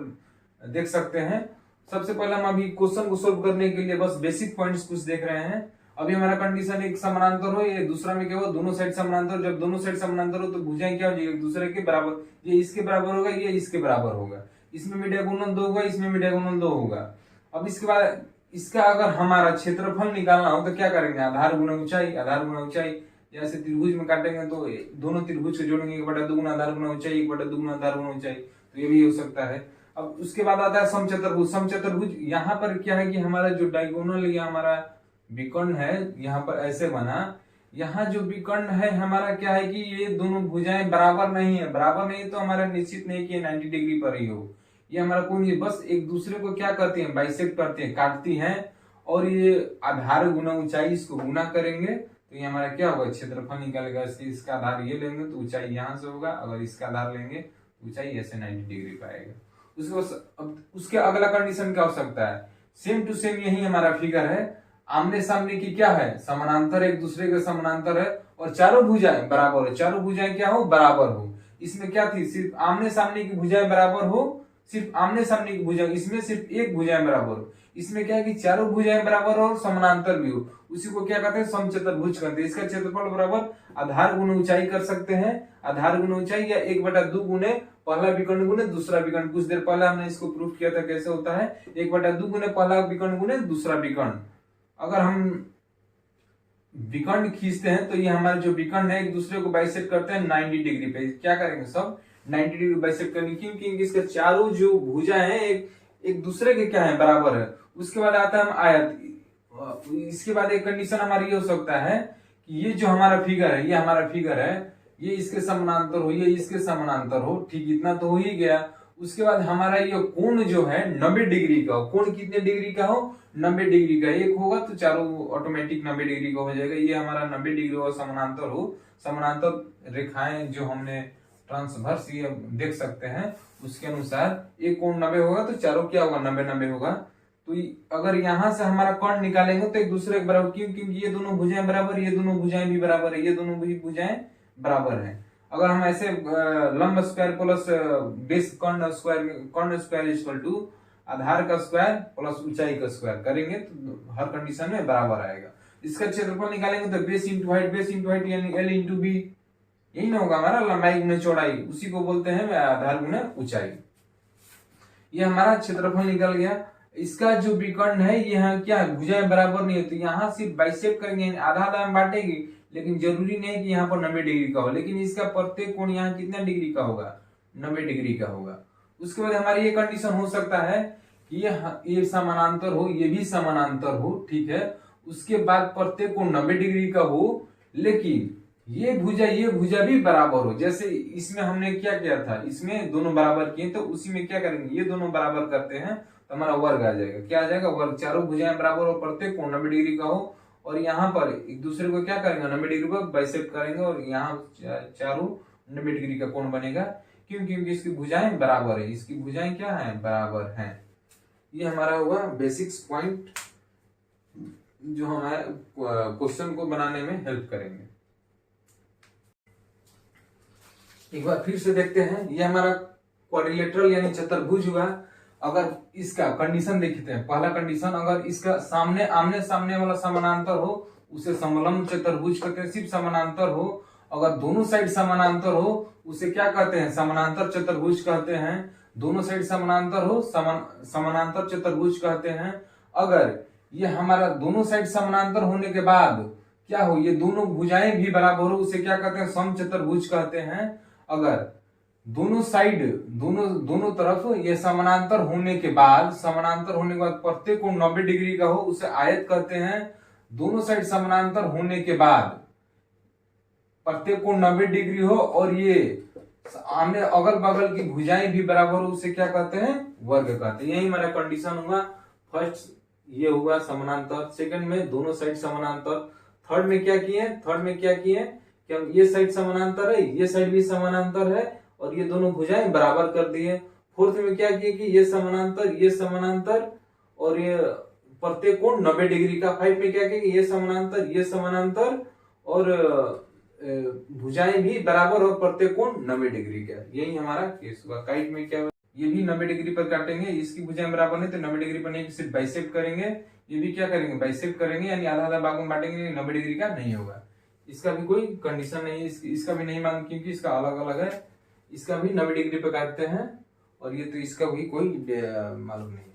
देख सकते हैं। सबसे पहले हम अभी क्वेश्चन को सोल्व करने के लिए बस बेसिक पॉइंट्स कुछ देख रहे हैं। अभी हमारा कंडीशन एक समानांतर हो, ये दूसरा में क्या हो, दोनों साइड समानांतर। जब दोनों साइड समानांतर हो तो भुजाएं क्या हो जाएगी, एक दूसरे के बराबर। ये इसके बराबर होगा, ये इसके बराबर होगा, इसमें भी डायगोनल 2 होगा, इसमें भी डायगोनल 2 होगा। अब इसके बाद इसका अगर हमारा क्षेत्रफल निकालना हो तो क्या करेंगे, आधार गुना ऊंचाई, आधार गुना ऊंचाई। जैसे त्रिभुज में काटेंगे तो दोनों त्रिभुज को जोड़ेंगे, 1/2 गुना आधार गुना ऊंचाई, 1/2 गुना आधार गुना ऊंचाई, तो ये भी हो सकता है। अब उसके बाद आता है समचतुर्भुज। समचतुर्भुज यहाँ पर क्या है कि हमारा जो डायगोनल या हमारा विकर्ण है यहाँ पर ऐसे बना, यहाँ जो विकर्ण है हमारा क्या है कि ये दोनों भुजाएं बराबर नहीं है। बराबर नहीं तो हमारा निश्चित नहीं कि 90 डिग्री पर ही हो। ये हमारा कोई नहीं, बस एक दूसरे को क्या करती है, बाइसेक्ट करती है, काटती हैं। और ये आधार गुना ऊंचाई, इसको गुना करेंगे तो ये हमारा क्या होगा, क्षेत्रफल निकलेगा। इसका आधार ये लेंगे तो ऊंचाई यहाँ से होगा, अगर इसका आधार लेंगे ऊंचाई ऐसे 90 डिग्री पर आएगा। उसके अगला कंडीशन क्या हो सकता है, सेम टू सेम यही हमारा फिगर है। आमने सामने की क्या है, समानांतर, एक दूसरे के समानांतर है और चारों भुजाएं बराबर है। चारों भुजाएं क्या हो, बराबर हो। इसमें क्या थी, सिर्फ आमने सामने की भुजाएं बराबर हो, सिर्फ आमने सामने की भुजाएं, इसमें सिर्फ एक भुजाएं बराबर हो। इसमें क्या है कि चारों भुजाएं बराबर हो और समानांतर भी हो, उसी को क्या कहते हैं, समचतुर्भुज कहते हैं। इसका क्षेत्रफल बराबर आधार गुना ऊंचाई कर सकते हैं, आधार गुना ऊंचाई या 1/2 गुने पहला विकर्ण गुने दूसरा विकर्ण। कुछ देर पहले हमने इसको प्रूफ किया था कैसे होता है, 1/2 गुने पहला विकर्ण गुने दूसरा विकर्ण। अगर हम विकर्ण खींचते हैं तो ये हमारे जो विकर्ण है एक दूसरे को बाइसेक्ट करते हैं 90 डिग्री पे। क्या करेंगे, सब 90 डिग्री बाइसेक्ट करेंगे, क्योंकि इसके चारों जो भुजा है एक दूसरे के क्या है, बराबर है। उसके बाद आता है हम आयत। इसके बाद एक कंडीशन हमारी ये हो सकता है कि ये जो हमारा फिगर है, ये हमारा फिगर है, ये इसके समानांतर हो, ये इसके समानांतर हो, ठीक, इतना तो हो ही गया। उसके बाद हमारा ये कोण जो है 90 डिग्री का हो। कोण कितने डिग्री का हो, 90 डिग्री का। एक होगा तो चारों ऑटोमेटिक 90 डिग्री का हो जाएगा। ये हमारा 90 डिग्री और समानांतर हो। समानांतर रेखाएं जो हमने ट्रांसवर्स ये देख सकते हैं, उसके अनुसार एक कोण 90 होगा तो चारों क्या होगा, 90-90 होगा। तो अगर यहां से हमारा कोण निकालेंगे तो एक दूसरे के बराबर, क्योंकि ये दोनों भुजाएं बराबर, ये दोनों भुजाएं भी बराबर है, ये दोनों भुजाएं बराबर है। अगर हम ऐसे लंब स्क्वायर प्लस बेस कर्ण स्क्वायर इक्वल टू आधार का स्क्वायर प्लस ऊंचाई का स्क्वायर करेंगे तो हर कंडीशन में बराबर आएगा। इसका क्षेत्रफल निकालेंगे तो बेस इंटू हाइट यानी एल इंटू बी, यही ना होगा हमारा लंबाई गुना चौड़ाई, उसी को बोलते हैं आधार गुना ऊंचाई। ये हमारा क्षेत्रफल निकल गया। इसका जो विकर्ण है यहाँ क्या भुजाएं बराबर नहीं है तो यहाँ सिर्फ बाइसेक्ट करेंगे, आधा आधा में बांटेंगे, लेकिन जरूरी नहीं है कि यहाँ पर 90 डिग्री का हो। लेकिन इसका प्रत्येक कोण यहाँ कितना डिग्री का होगा, 90 डिग्री का होगा। उसके बाद हमारी ये कंडीशन हो सकता है कि ये समानांतर हो, ये भी समानांतर हो, ठीक है। उसके बाद प्रत्येक कोण 90 डिग्री का हो, लेकिन ये भुजा भी बराबर हो। जैसे इसमें हमने क्या किया था, इसमें दोनों बराबर किए, तो उसी में क्या करेंगे, ये दोनों बराबर करते हैं तो हमारा वर्ग आ जाएगा। क्या आ जाएगा, वर्ग। चारों भुजाएं बराबर हो, प्रत्येक कोण 90 डिग्री का हो, और यहाँ पर एक दूसरे को क्या करेंगे, 90 डिग्री को बाइसेक्ट करेंगे और यहाँ चारों 90 डिग्री का कोण बनेगा। क्यों, क्योंकि इसकी भुजाएं बराबर है, इसकी भुजाएं क्या है, बराबर हैं। ये हमारा होगा बेसिक्स पॉइंट जो हमारे क्वेश्चन को बनाने में हेल्प करेंगे। एक बार फिर से देखते हैं, ये हमारा क्वाड्रिलेटरल यानी चतुर्भुज हुआ। अगर इसका कंडीशन देखते हैं, पहला कंडीशन, अगर इसका आमने सामने वाला समानांतर हो उसे समलंब चतुर्भुज कहते हैं, सिर्फ समानांतर हो। अगर दोनों साइड समानांतर हो उसे क्या कहते हैं, समानांतर चतुर्भुज कहते हैं। दोनों साइड समानांतर हो समानांतर चतुर्भुज कहते हैं। अगर ये हमारा दोनों साइड समानांतर होने के बाद क्या हो, ये दोनों भुजाएं भी बराबर हो, उसे क्या कहते हैं, समचतुर्भुज कहते हैं। अगर दोनों साइड दोनों तरफ ये समानांतर होने के बाद प्रत्येक कोण 90 डिग्री का हो, उसे आयत कहते हैं। दोनों साइड समानांतर होने के बाद प्रत्येक कोण 90 डिग्री हो और ये आमने अगल बगल की भुजाएं भी बराबर हो उसे क्या कहते हैं, वर्ग कहते हैं। यही हमारा कंडीशन हुआ। फर्स्ट ये हुआ समानांतर, सेकंड में दोनों साइड समानांतर, थर्ड में क्या किए, कि हम ये साइड समानांतर है, ये साइड भी समानांतर है और ये दोनों भुजाएं बराबर कर दिए। फोर्थ में क्या किए कि ये समानांतर और ये प्रत्येक कोण 90 डिग्री का। फाइव में क्या किया कि ये समानांतर और भुजाएं भी बराबर और प्रत्येक कोण 90 डिग्री का। यही हमारा केस हुआ। काइट में क्या हुआ, ये भी 90 डिग्री पर काटेंगे, इसकी भुजाएं बराबर नहीं तो 90 डिग्री पर नहीं, सिर्फ बाइसेक्ट करेंगे। ये भी क्या करेंगे, बाइसेक्ट करेंगे, यानी आधा आधा भाग में बांटेंगे, 90 डिग्री का नहीं होगा। इसका भी कोई कंडीशन नहीं है, इसका भी नहीं मान, क्योंकि इसका अलग अलग है। इसका भी 90 डिग्री पे काटते हैं और ये तो इसका भी कोई मालूम नहीं।